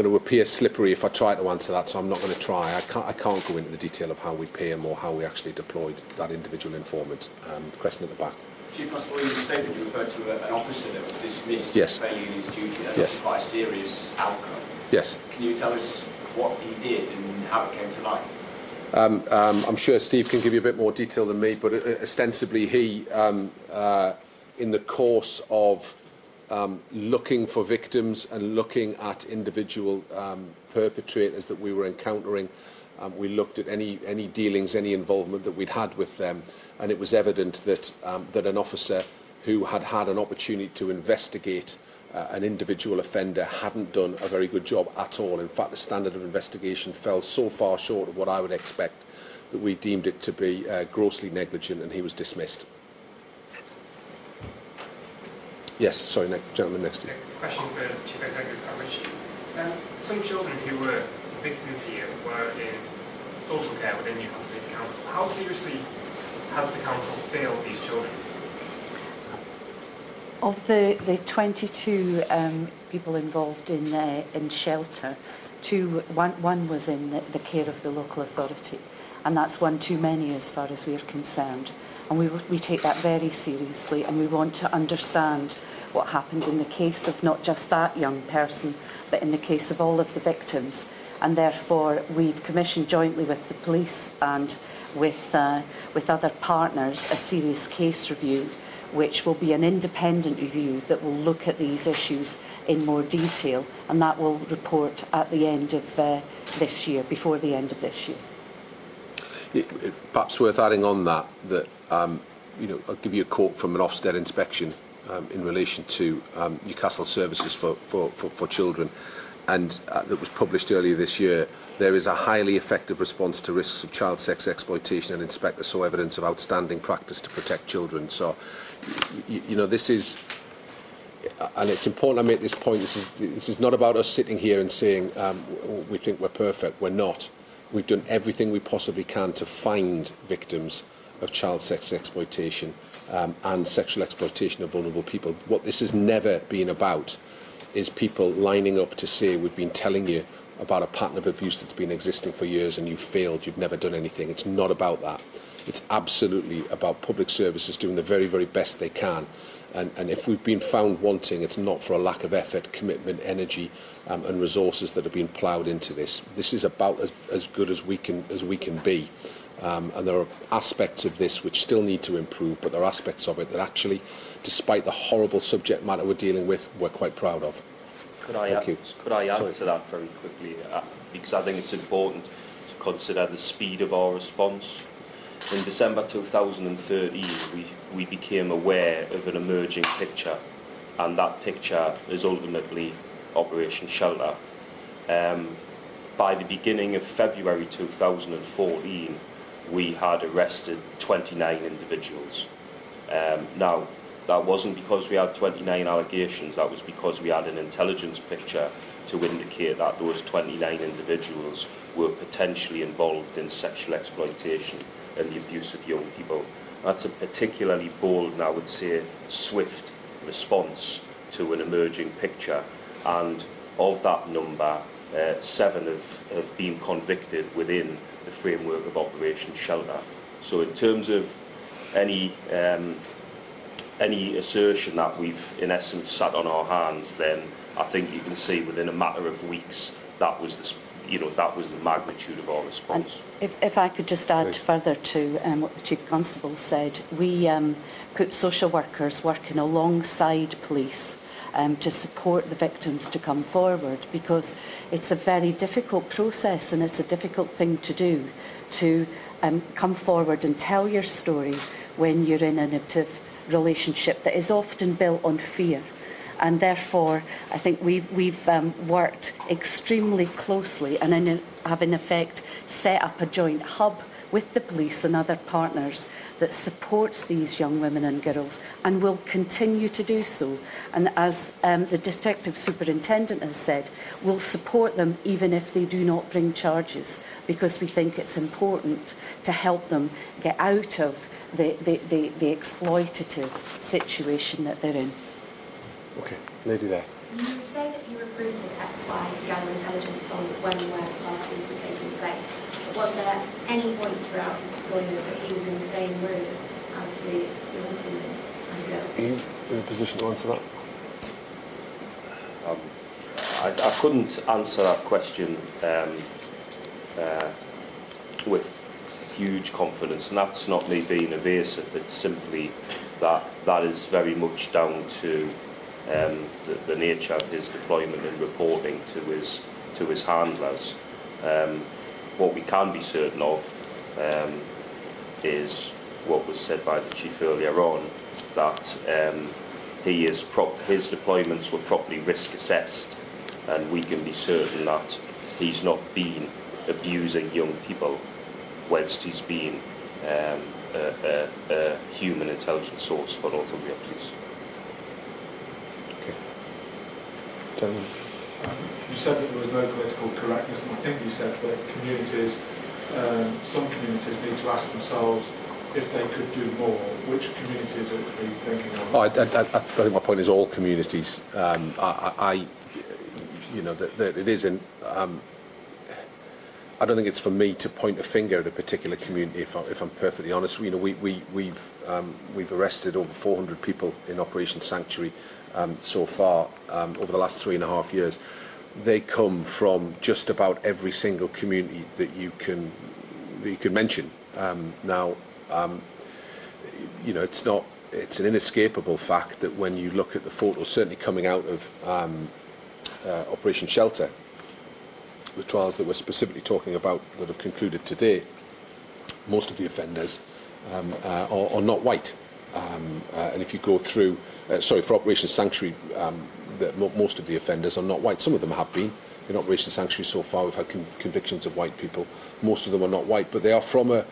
Speaker 9: to appear slippery if I try to answer that, so I'm not going to try. I can't go into the detail of how we pay him or how we actually deployed that individual informant. The question at the back.
Speaker 16: Chief Constable, in your statement you referred to an officer that was dismissed
Speaker 9: Yes.
Speaker 16: for failing in his duty. That's
Speaker 9: Yes.
Speaker 16: quite a serious outcome.
Speaker 9: Yes.
Speaker 16: Can you tell us what he did and how it came to light?
Speaker 9: I'm sure Steve can give you a bit more detail than me, but ostensibly he, in the course of looking for victims and looking at individual perpetrators that we were encountering, we looked at any dealings, any involvement that we'd had with them, and it was evident that that an officer who had had an opportunity to investigate an individual offender hadn't done a very good job at all. In fact, the standard of investigation fell so far short of what I would expect that we deemed it to be grossly negligent, and he was dismissed. Yes, sorry, gentleman next to you.
Speaker 17: Question for Chief Executive Coverage. Some children who were victims here were in social care within Newcastle City Council. How seriously has the council failed these children?
Speaker 10: Of the 22 people involved in shelter, one was in the care of the local authority, and that's one too many as far as we're concerned. And we take that very seriously, and we want to understand what happened in the case of not just that young person, but in the case of all of the victims. And therefore, we've commissioned jointly with the police and with other partners a serious case review, which will be an independent review that will look at these issues in more detail, and that will report at the end of this year, before the end of this year.
Speaker 9: Perhaps worth adding on that you know, I'll give you a quote from an Ofsted inspection in relation to Newcastle services for children, and that was published earlier this year. There is a highly effective response to risks of child sex exploitation, and inspectors saw evidence of outstanding practice to protect children. So, you know, this is, and it's important I make this point, this is not about us sitting here and saying we think we're perfect. We're not. We've done everything we possibly can to find victims of child sex exploitation and sexual exploitation of vulnerable people. What this has never been about is people lining up to say, we've been telling you about a pattern of abuse that's been existing for years and you've failed, you've never done anything. It's not about that. It's absolutely about public services doing the very, very best they can. And if we've been found wanting, it's not for a lack of effort, commitment, energy and resources that have been ploughed into this. This is about as good as we can be. And there are aspects of this which still need to improve, but there are aspects of it that actually, despite the horrible subject matter we're dealing with, we're quite proud of.
Speaker 12: Could I add to that very quickly? Because I think it's important to consider the speed of our response. In December 2013, we became aware of an emerging picture, and that picture is ultimately Operation Shelter. By the beginning of February 2014, we had arrested 29 individuals. Now, That wasn't because we had 29 allegations, that was because we had an intelligence picture to indicate that those 29 individuals were potentially involved in sexual exploitation and the abuse of young people. That's a particularly bold and I would say swift response to an emerging picture, and of that number, 7 have been convicted within the framework of Operation Shelter. So in terms of any assertion that we've in essence sat on our hands, then I think you can see within a matter of weeks that was the magnitude of our response.
Speaker 10: And if I could just add further to what the Chief Constable said, we put social workers working alongside police to support the victims to come forward, because it's a very difficult process and it's a difficult thing to do, to come forward and tell your story when you're in an abusive relationship that is often built on fear. And therefore, I think we've worked extremely closely and have in effect set up a joint hub with the police and other partners that supports these young women and girls, and will continue to do so. And as the Detective Superintendent has said, we'll support them even if they do not bring charges, because we think it's important to help them get out of the exploitative situation that they're in.
Speaker 18: Okay, lady there.
Speaker 19: You say that you recruited XY to gather intelligence on when and where the parties were taking place. But was there any point throughout his deployment that he was in the same room as the young women and girls?
Speaker 18: Are you in a position to answer that?
Speaker 12: I couldn't answer that question with huge confidence, and that's not me being evasive. It's simply that is very much down to the nature of his deployment and reporting to his handlers. What we can be certain of is what was said by the Chief earlier on, that his deployments were properly risk assessed, and we can be certain that he's not been abusing young people whilst he's been a human intelligence source for Northumbria Police.
Speaker 18: Gentlemen.
Speaker 20: You said that there was no political correctness, and I think you said that some communities need to ask themselves if they could do more. Which communities are you thinking of?
Speaker 9: I think my point is all communities. It isn't. I don't think it's for me to point a finger at a particular community. If I'm perfectly honest, we've arrested over 400 people in Operation Sanctuary so far over the last 3.5 years. They come from just about every single community that you can mention. It's an inescapable fact that when you look at the photos, certainly coming out of Operation Shelter, the trials that we're specifically talking about that have concluded today, most of the offenders are not white. And if you go through, for Operation Sanctuary, most of the offenders are not white. Some of them have been. In Operation Sanctuary so far, we've had convictions of white people. Most of them are not white, but they are from a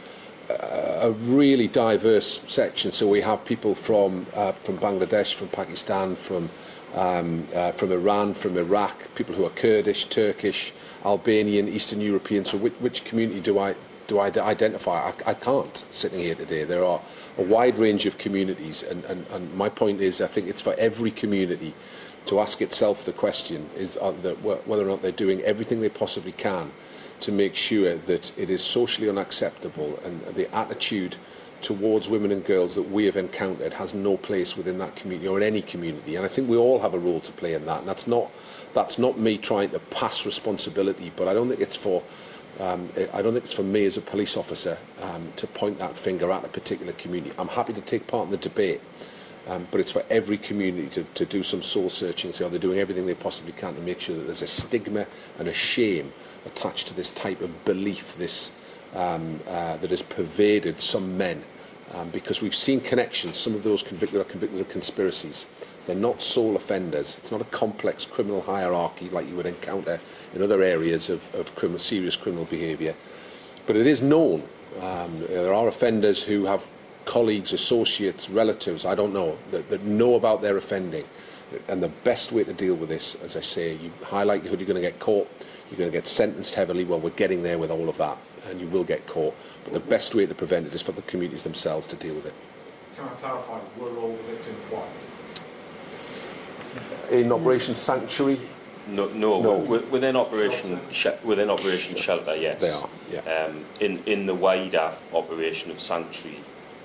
Speaker 9: really diverse section. So we have people from Bangladesh, from Pakistan, from Iran, from Iraq, people who are Kurdish, Turkish, Albanian, Eastern European. So which community do I identify? I can't, sitting here today. There are a wide range of communities, and my point is, I think it's for every community to ask itself the question, is whether or not they're doing everything they possibly can to make sure that it is socially unacceptable, and the attitude towards women and girls that we have encountered has no place within that community or in any community. And I think we all have a role to play in that. And that's not me trying to pass responsibility, but I don't think it's for me as a police officer to point that finger at a particular community. I'm happy to take part in the debate, but it's for every community to do some soul searching and say, are they doing everything they possibly can to make sure that there's a stigma and a shame attached to this type of belief, that has pervaded some men. Because we've seen connections. Some of those convicted are convicted of conspiracies. They're not sole offenders. It's not a complex criminal hierarchy like you would encounter in other areas of serious criminal behaviour. But it is known. There are offenders who have colleagues, associates, relatives, I don't know, that know about their offending. And the best way to deal with this, as I say, you high likelihood you're going to get caught, you're going to get sentenced heavily. Well, we're getting there with all of that, and you will get caught. But the best way to prevent it is for the communities themselves to deal with it.
Speaker 20: Can I clarify, were all the victims white?
Speaker 9: In Operation Sanctuary?
Speaker 12: No. Within Operation Shelter, yes.
Speaker 9: They are, yeah.
Speaker 12: In the wider Operation of Sanctuary,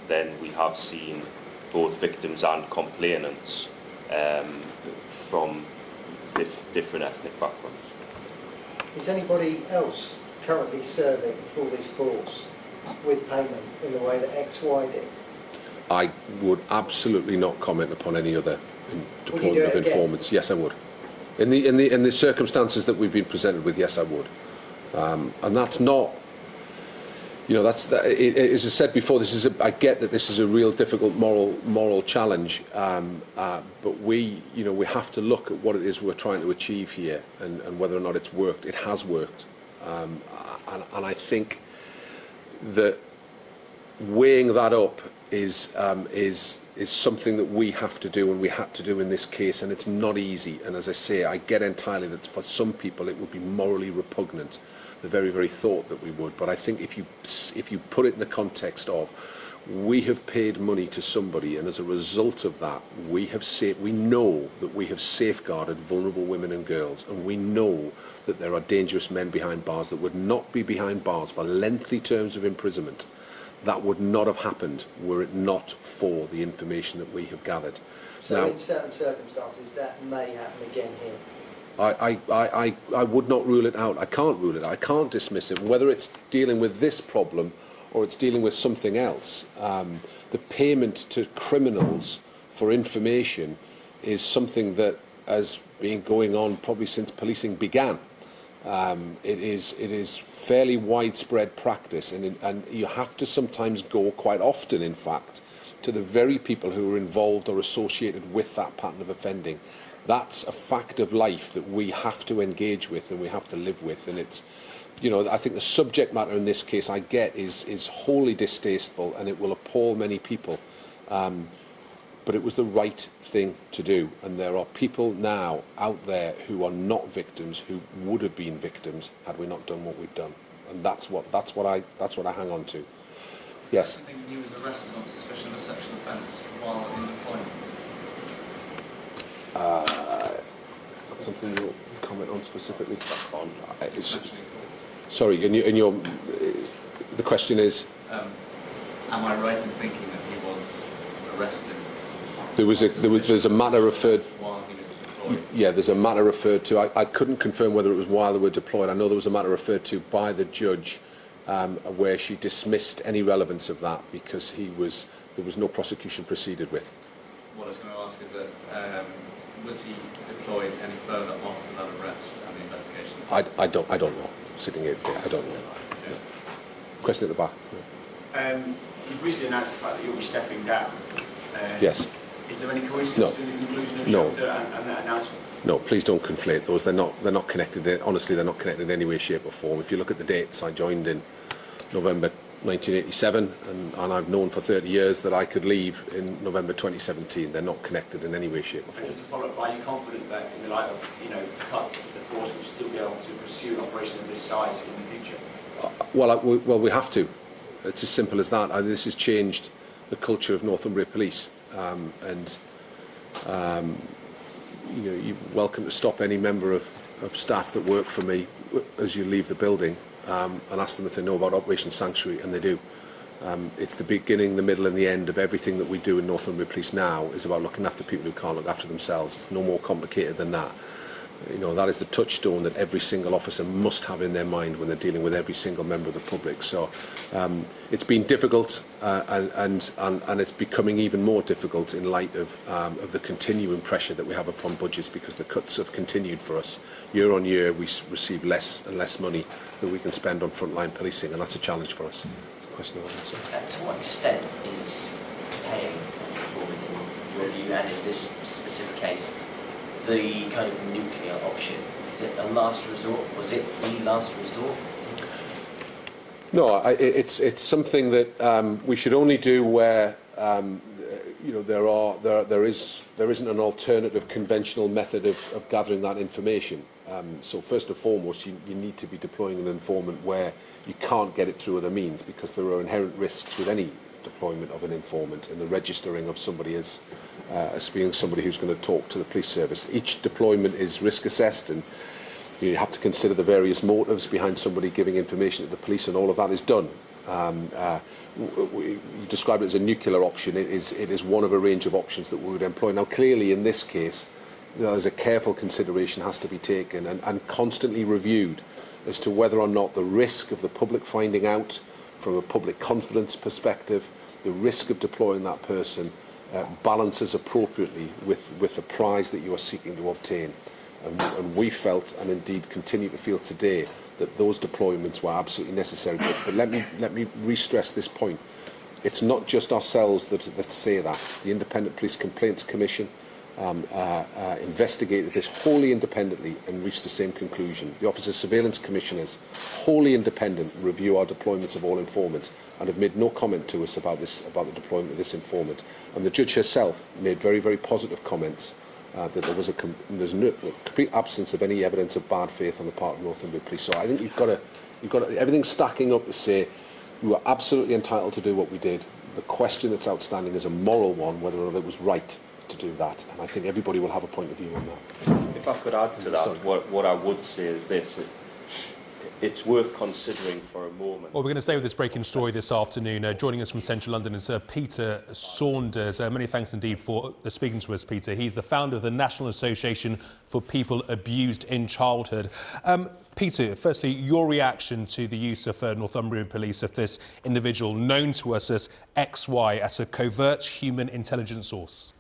Speaker 12: then we have seen both victims and complainants from different ethnic backgrounds.
Speaker 13: Is anybody else currently serving for this force with payment in the way that XY did?
Speaker 9: I would absolutely not comment upon any other deployment of informants. Yes, I would. In the circumstances that we've been presented with, yes, I would. And that's not, as I said before, I get that this is a real difficult moral challenge, but we have to look at what it is we're trying to achieve here and whether or not it's worked. It has worked, and I think that weighing that up is something that we have to do and we had to do in this case, and it's not easy. And as I say, I get entirely that for some people it would be morally repugnant, the very, very thought that we would. But I think if you put it in the context of we have paid money to somebody, and as a result of that, we know that we have safeguarded vulnerable women and girls, and we know that there are dangerous men behind bars that would not be behind bars for lengthy terms of imprisonment. That would not have happened were it not for the information that we have gathered.
Speaker 13: So in certain circumstances that may happen again here?
Speaker 9: I would not rule it out. I can't rule it out. I can't dismiss it. Whether it's dealing with this problem or it's dealing with something else, the payment to criminals for information is something that has been going on probably since policing began. It is fairly widespread practice, and you have to sometimes go, quite often in fact, to the very people who are involved or associated with that pattern of offending. That's a fact of life that we have to engage with and we have to live with, and it's, I think the subject matter in this case I get is wholly distasteful, and it will appall many people. But it was the right thing to do, and there are people now out there who are not victims, who would have been victims had we not done what we've done, and that's what I hang on to. Yes.
Speaker 15: I think he was arrested on suspicion of a sexual offence while in deployment.
Speaker 9: That's something you'll comment on specifically. Sorry, the question is.
Speaker 15: Am I right in thinking that he was arrested?
Speaker 9: There's a matter referred. Yeah, there's a matter referred to. I couldn't confirm whether it was while they were deployed. I know there was a matter referred to by the judge where she dismissed any relevance of that because there was no prosecution proceeded with.
Speaker 15: What I was going to ask is that was he deployed any further after that arrest and the investigation?
Speaker 9: I don't know. Sitting here, I don't know. No. Question at the back.
Speaker 16: You've recently announced the fact that you'll be stepping down.
Speaker 9: Yes.
Speaker 16: Is there any coincidence to the conclusion of Shelter and that announcement?
Speaker 9: No, please don't conflate those. They're not connected. Honestly, they're not connected in any way, shape or form. If you look at the dates, I joined in November 1987, and I've known for 30 years that I could leave in November 2017. They're not connected in any way, shape or form.
Speaker 16: And just to follow up, are you confident that in the light of cuts, the force will still be able to pursue an operation of this size in the future?
Speaker 9: Well, we have to. It's as simple as that. This has changed the culture of Northumbria Police, you're welcome to stop any member of staff that work for me as you leave the building and ask them if they know about Operation Sanctuary, and they do. It's the beginning, the middle and the end of everything that we do in Northumbria Police now is about looking after people who can't look after themselves. It's no more complicated than that. That is the touchstone that every single officer must have in their mind when they're dealing with every single member of the public. So it's been difficult, and it's becoming even more difficult in light of the continuing pressure that we have upon budgets, because the cuts have continued for us. Year on year, we receive less and less money that we can spend on frontline policing, and that's a challenge for us. Question over there.
Speaker 21: To what extent is paying for, in your view, and in this specific case, the kind of nuclear option? Is it a last resort? Was it the last resort?
Speaker 9: No, it's something that we should only do where you know there isn't an alternative conventional method of gathering that information. So first and foremost, you need to be deploying an informant where you can't get it through other means, because there are inherent risks with any deployment of an informant in the registering of somebody as being somebody who's going to talk to the police service. Each deployment is risk assessed, and you have to consider the various motives behind somebody giving information to the police, and all of that is done. You described it as a nuclear option. It is one of a range of options that we would employ. Now, clearly, in this case, there's a careful consideration has to be taken and constantly reviewed as to whether or not the risk of the public finding out from a public confidence perspective, the risk of deploying that person balances appropriately with the prize that you are seeking to obtain. And we felt, and indeed continue to feel today, that those deployments were absolutely necessary. But let me re-stress this point. It's not just ourselves that say that. The Independent Police Complaints Commission investigated this wholly independently and reached the same conclusion. The Office of Surveillance Commissioners, wholly independent, review our deployments of all informants and have made no comment to us about the deployment of this informant. And the judge herself made very, very positive comments that there's no complete absence of any evidence of bad faith on the part of Northumbria Police. So I think you've got everything stacking up to say we were absolutely entitled to do what we did. The question that's outstanding is a moral one, whether or not it was right to do that, and I think everybody will have a point of view on that.
Speaker 12: If I could add to that, what I would say is this. It's worth considering for a moment.
Speaker 2: Well, we're going to stay with this breaking story this afternoon. Joining us from Central London is Peter Saunders. Many thanks indeed for speaking to us, Peter. He's the founder of the National Association for People Abused in Childhood. Peter, firstly, your reaction to the use of Northumbrian Police of this individual known to us as XY as a covert human intelligence source?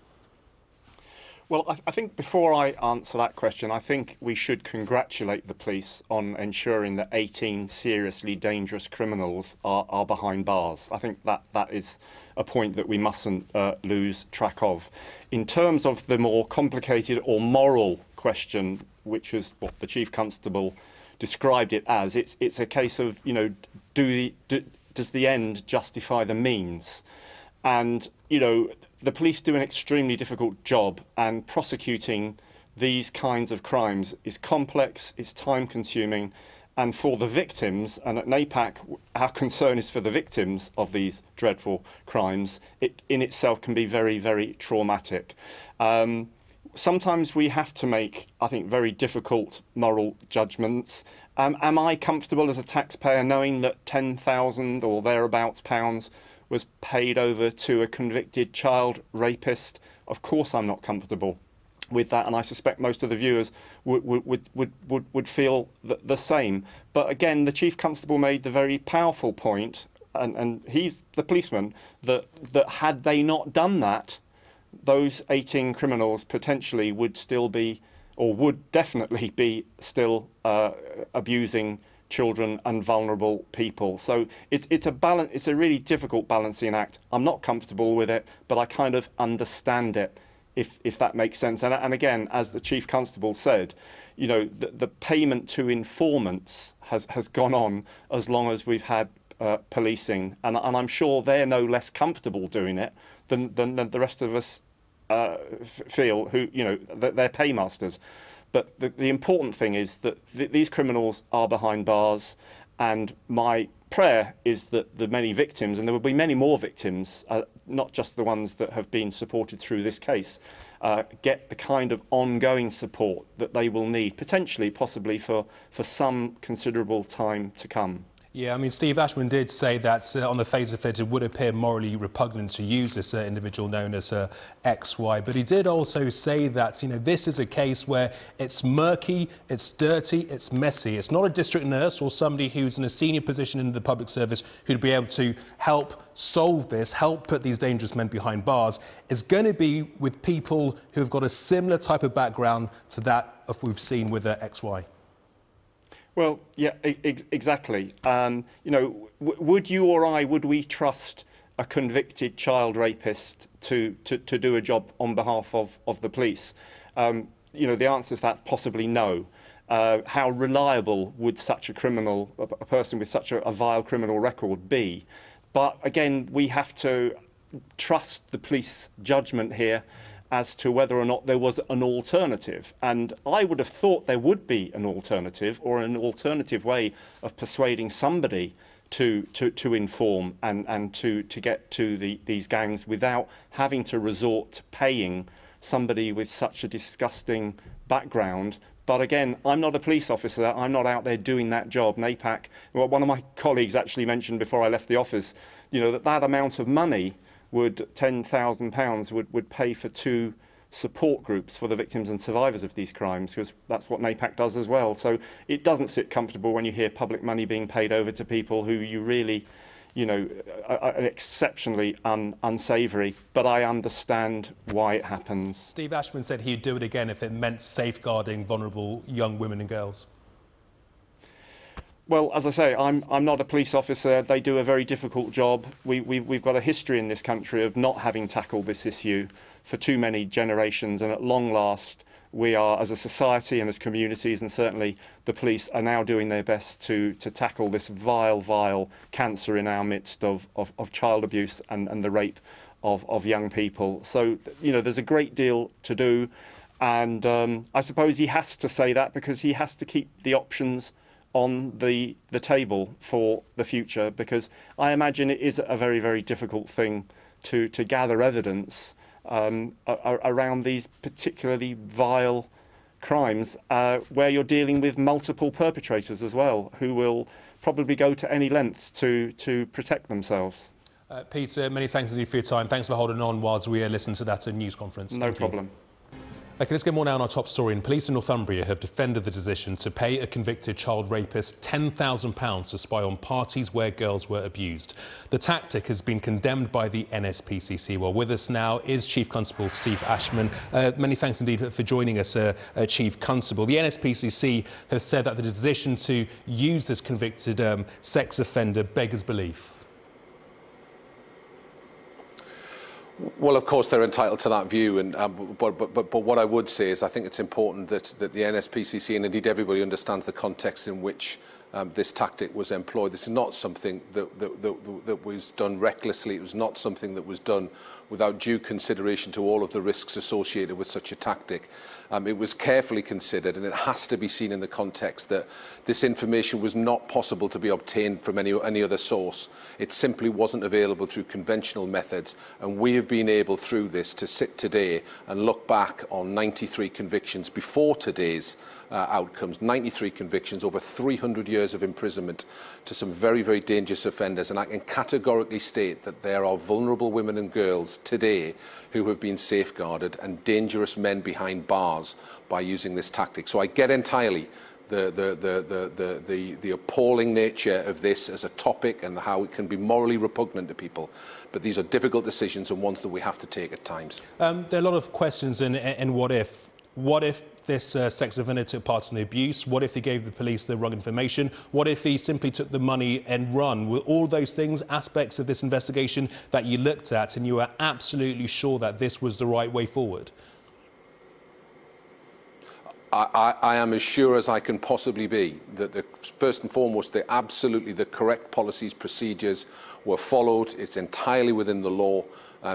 Speaker 1: Well, I think before I answer that question, I think we should congratulate the police on ensuring that 18 seriously dangerous criminals are behind bars. I think that is a point that we mustn't lose track of. In terms of the more complicated or moral question, which was what the Chief Constable described it as, it's a case of, you know, does the end justify the means? And, you know, the police do an extremely difficult job, and prosecuting these kinds of crimes is complex, it's time-consuming, and for the victims, and at NAPAC, our concern is for the victims of these dreadful crimes, it in itself can be very, very traumatic. Sometimes we have to make, I think, very difficult moral judgments. Am I comfortable as a taxpayer knowing that £10,000 or thereabouts pounds was paid over to a convicted child rapist? Of course I'm not comfortable with that, and I suspect most of the viewers would feel the same. But again, the Chief Constable made the very powerful point, and he's the policeman, that had they not done that, those 18 criminals potentially would still be, or would definitely be still abusing children and vulnerable people. So it's a really difficult balancing act. I'm not comfortable with it, but I kind of understand it, if that makes sense. And again, as the Chief Constable said, you know, the payment to informants has gone on as long as we've had policing, and I'm sure they're no less comfortable doing it than the rest of us feel, who, you know, they're paymasters. But the important thing is that these criminals are behind bars, and my prayer is that the many victims, and there will be many more victims, not just the ones that have been supported through this case, get the kind of ongoing support that they will need, potentially, possibly for some considerable time to come.
Speaker 2: Yeah, I mean, Steve Ashman did say that on the face of it, it would appear morally repugnant to use this individual known as XY. But he did also say that, you know, this is a case where it's murky, it's dirty, it's messy. It's not a district nurse or somebody who's in a senior position in the public service who'd be able to help solve this, help put these dangerous men behind bars. It's going to be with people who've got a similar type of background to that of we've seen with XY.
Speaker 1: Well, yeah, exactly. You know, would you or I, would we trust a convicted child rapist to do a job on behalf of the police? You know, the answer to that's possibly no. how reliable would such a criminal, a person with such a vile criminal record be? But again, we have to trust the police judgment here as to whether or not there was an alternative. And I would have thought there would be an alternative, or an alternative way of persuading somebody to inform and to get to these gangs without having to resort to paying somebody with such a disgusting background. But again, I'm not a police officer. I'm not out there doing that job. NAPAC, well, one of my colleagues actually mentioned before I left the office, you know, that amount of money would, £10,000 would pay for 2 support groups for the victims and survivors of these crimes, because that's what NAPAC does as well. So it doesn't sit comfortable when you hear public money being paid over to people who you really, you know, are exceptionally unsavoury. But I understand why it happens.
Speaker 2: Steve Ashman said he'd do it again if it meant safeguarding vulnerable young women and girls.
Speaker 1: Well, as I say, I'm not a police officer. They do a very difficult job. We've got a history in this country of not having tackled this issue for too many generations, and at long last, we are, as a society and as communities, and certainly the police, are now doing their best to tackle this vile cancer in our midst of child abuse and the rape of young people. So, you know, there's a great deal to do, and I suppose he has to say that because he has to keep the options on the table for the future, because I imagine it is a very difficult thing to gather evidence around these particularly vile crimes, where you're dealing with multiple perpetrators as well, who will probably go to any lengths to protect themselves.
Speaker 2: Peter, many thanks indeed for your time. Thanks for holding on whilst we listen to that news conference.
Speaker 1: No problem.
Speaker 2: Okay, let's get more now on our top story. And police in Northumbria have defended the decision to pay a convicted child rapist £10,000 to spy on parties where girls were abused. The tactic has been condemned by the NSPCC. Well, with us now is Chief Constable Steve Ashman. Many thanks indeed for joining us, Chief Constable. The NSPCC has said that the decision to use this convicted sex offender beggars belief.
Speaker 9: Well, of course, they're entitled to that view, and but what I would say is I think it's important that the NSPCC and indeed everybody understands the context in which this tactic was employed. This is not something that was done recklessly. It was not something that was done without due consideration to all of the risks associated with such a tactic. It was carefully considered, and it has to be seen in the context that this information was not possible to be obtained from any other source. It simply wasn't available through conventional methods, and we have been able through this to sit today and look back on 93 convictions before today's outcomes, 93 convictions, over 300 years of imprisonment to some very dangerous offenders, and I can categorically state that there are vulnerable women and girls today who have been safeguarded, and dangerous men behind bars by using this tactic. So I get entirely the appalling nature of this as a topic and how it can be morally repugnant to people. But these are difficult decisions and ones that we have to take at times.
Speaker 2: There are a lot of questions in what if. What if this sex offender took part in the abuse? What if he gave the police the wrong information? What if he simply took the money and run? Were all those things aspects of this investigation that you looked at and you were absolutely sure that this was the right way forward?
Speaker 9: I am as sure as I can possibly be that first and foremost, absolutely the correct policies, procedures were followed. It's entirely within the law.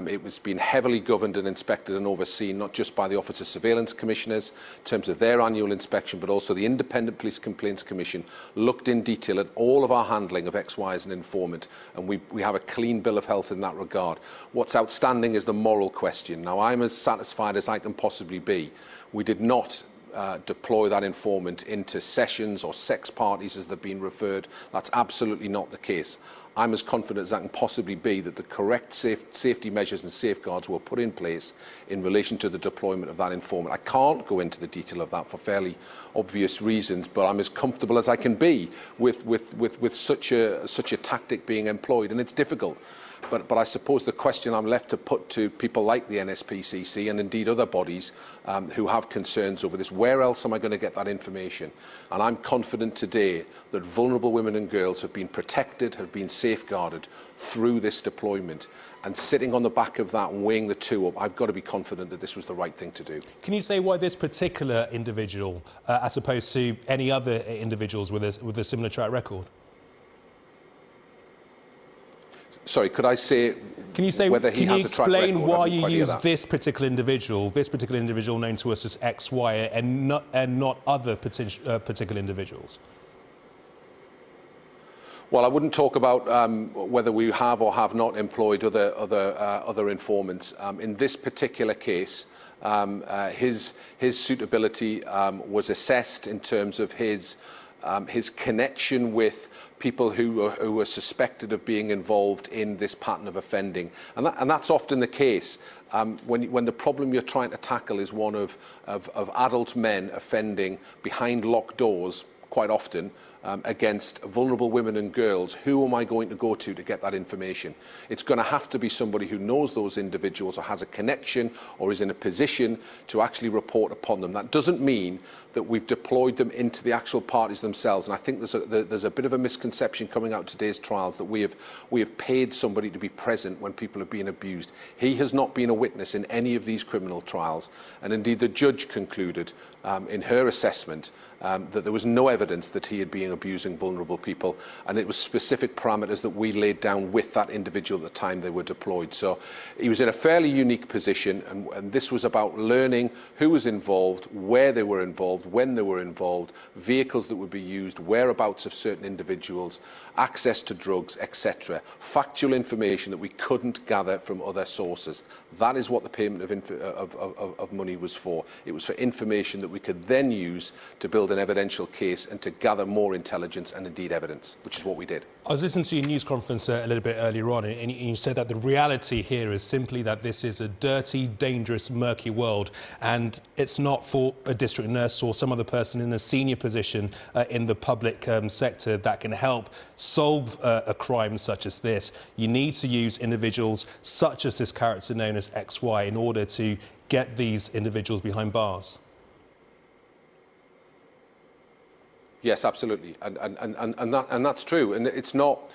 Speaker 9: It was being heavily governed and inspected and overseen, not just by the Office of Surveillance Commissioners in terms of their annual inspection, but also the Independent Police Complaints Commission looked in detail at all of our handling of XY as an informant, and we have a clean bill of health in that regard. What's outstanding is the moral question. Now, I'm as satisfied as I can possibly be. We did not deploy that informant into sessions or sex parties as they've been referred. That's absolutely not the case. I'm as confident as I can possibly be that the correct safety measures and safeguards were put in place in relation to the deployment of that informant. I can't go into the detail of that for fairly obvious reasons, but I'm as comfortable as I can be with such a tactic being employed, and it's difficult. But I suppose the question I'm left to put to people like the NSPCC and indeed other bodies who have concerns over this, where else am I going to get that information? And I'm confident today that vulnerable women and girls have been protected, have been safeguarded through this deployment. And sitting on the back of that and weighing the two up, I've got to be confident that this was the right thing to do.
Speaker 2: Can you say why this particular individual, as opposed to any other individuals with a similar track record?
Speaker 9: Sorry, could I say?
Speaker 2: Can you say?
Speaker 9: Whether he has a track record?
Speaker 2: Can you explain why you use this particular individual known to us as XY, and not other particular individuals?
Speaker 9: Well, I wouldn't talk about whether we have or have not employed other informants. In this particular case, his suitability was assessed in terms of his connection with people who were suspected of being involved in this pattern of offending, and that's often the case when the problem you're trying to tackle is one of adult men offending behind locked doors. Quite often against vulnerable women and girls. Who am I going to go to get that information? It's going to have to be somebody who knows those individuals or has a connection or is in a position to actually report upon them. That doesn't mean that we've deployed them into the actual parties themselves. And I think there's a bit of a misconception coming out of today's trials that we have paid somebody to be present when people are being abused. He has not been a witness in any of these criminal trials. And indeed, the judge concluded in her assessment that there was no evidence that he had been abusing vulnerable people, and it was specific parameters that we laid down with that individual at the time they were deployed. So he was in a fairly unique position, and this was about learning who was involved, where they were involved, when they were involved, vehicles that would be used, whereabouts of certain individuals, access to drugs, etc. Factual information that we couldn't gather from other sources. That is what the payment of money was for. It was for information that we could then use to build an evidential case and to gather more intelligence and indeed evidence, which is what we did.
Speaker 2: I was listening to your news conference a little bit earlier on, and you said that the reality here is simply that this is a dirty, dangerous, murky world, and it's not for a district nurse or some other person in a senior position in the public sector that can help solve a crime such as this. You need to use individuals such as this character known as XY in order to get these individuals behind bars.
Speaker 9: Yes, absolutely, and that's true. And it's not,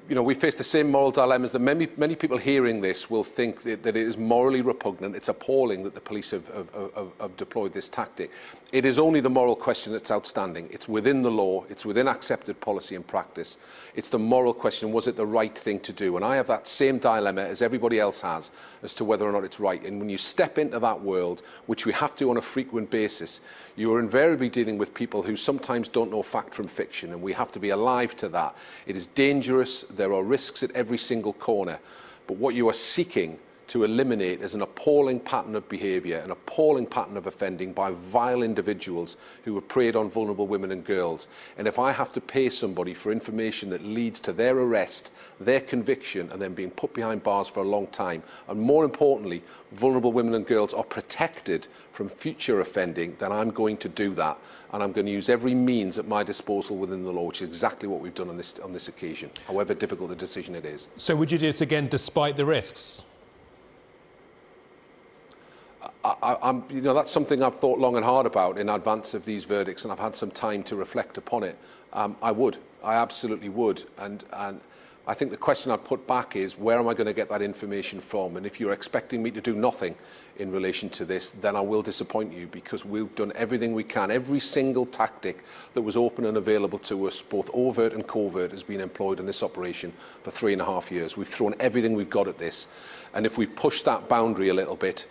Speaker 9: you know, we face the same moral dilemmas that many people hearing this will think that it is morally repugnant. It's appalling that the police have deployed this tactic. It is only the moral question that's outstanding. It's within the law. It's within accepted policy and practice. It's the moral question, was it the right thing to do? And I have that same dilemma as everybody else has as to whether or not it's right. And when you step into that world, which we have to on a frequent basis, you are invariably dealing with people who sometimes don't know fact from fiction, and we have to be alive to that. It is dangerous. There are risks at every single corner. But what you are seeking to eliminate is an appalling pattern of behaviour, an appalling pattern of offending by vile individuals who have preyed on vulnerable women and girls. And if I have to pay somebody for information that leads to their arrest, their conviction, and then being put behind bars for a long time, and more importantly, vulnerable women and girls are protected from future offending, then I'm going to do that. And I'm going to use every means at my disposal within the law, which is exactly what we've done on this occasion, however difficult the decision it is.
Speaker 2: So would you do it again despite the risks?
Speaker 9: You know, that's something I've thought long and hard about in advance of these verdicts, and I've had some time to reflect upon it. I would. I absolutely would. And I think the question I'd put back is, where am I going to get that information from? And if you're expecting me to do nothing in relation to this, then I will disappoint you, because we've done everything we can. Every single tactic that was open and available to us, both overt and covert, has been employed in this operation for 3.5 years. We've thrown everything we've got at this. And if we push that boundary a little bit,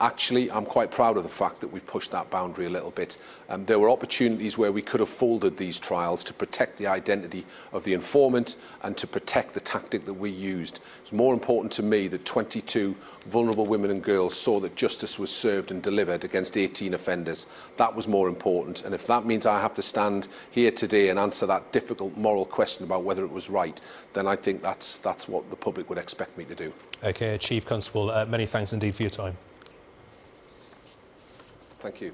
Speaker 9: actually, I'm quite proud of the fact that we've pushed that boundary a little bit. There were opportunities where we could have folded these trials to protect the identity of the informant and to protect the tactic that we used. It's more important to me that 22 vulnerable women and girls saw that justice was served and delivered against 18 offenders. That was more important. And if that means I have to stand here today and answer that difficult moral question about whether it was right, then I think that's what the public would expect me to do.
Speaker 2: OK, Chief Constable, many thanks indeed for your time.
Speaker 9: Thank you.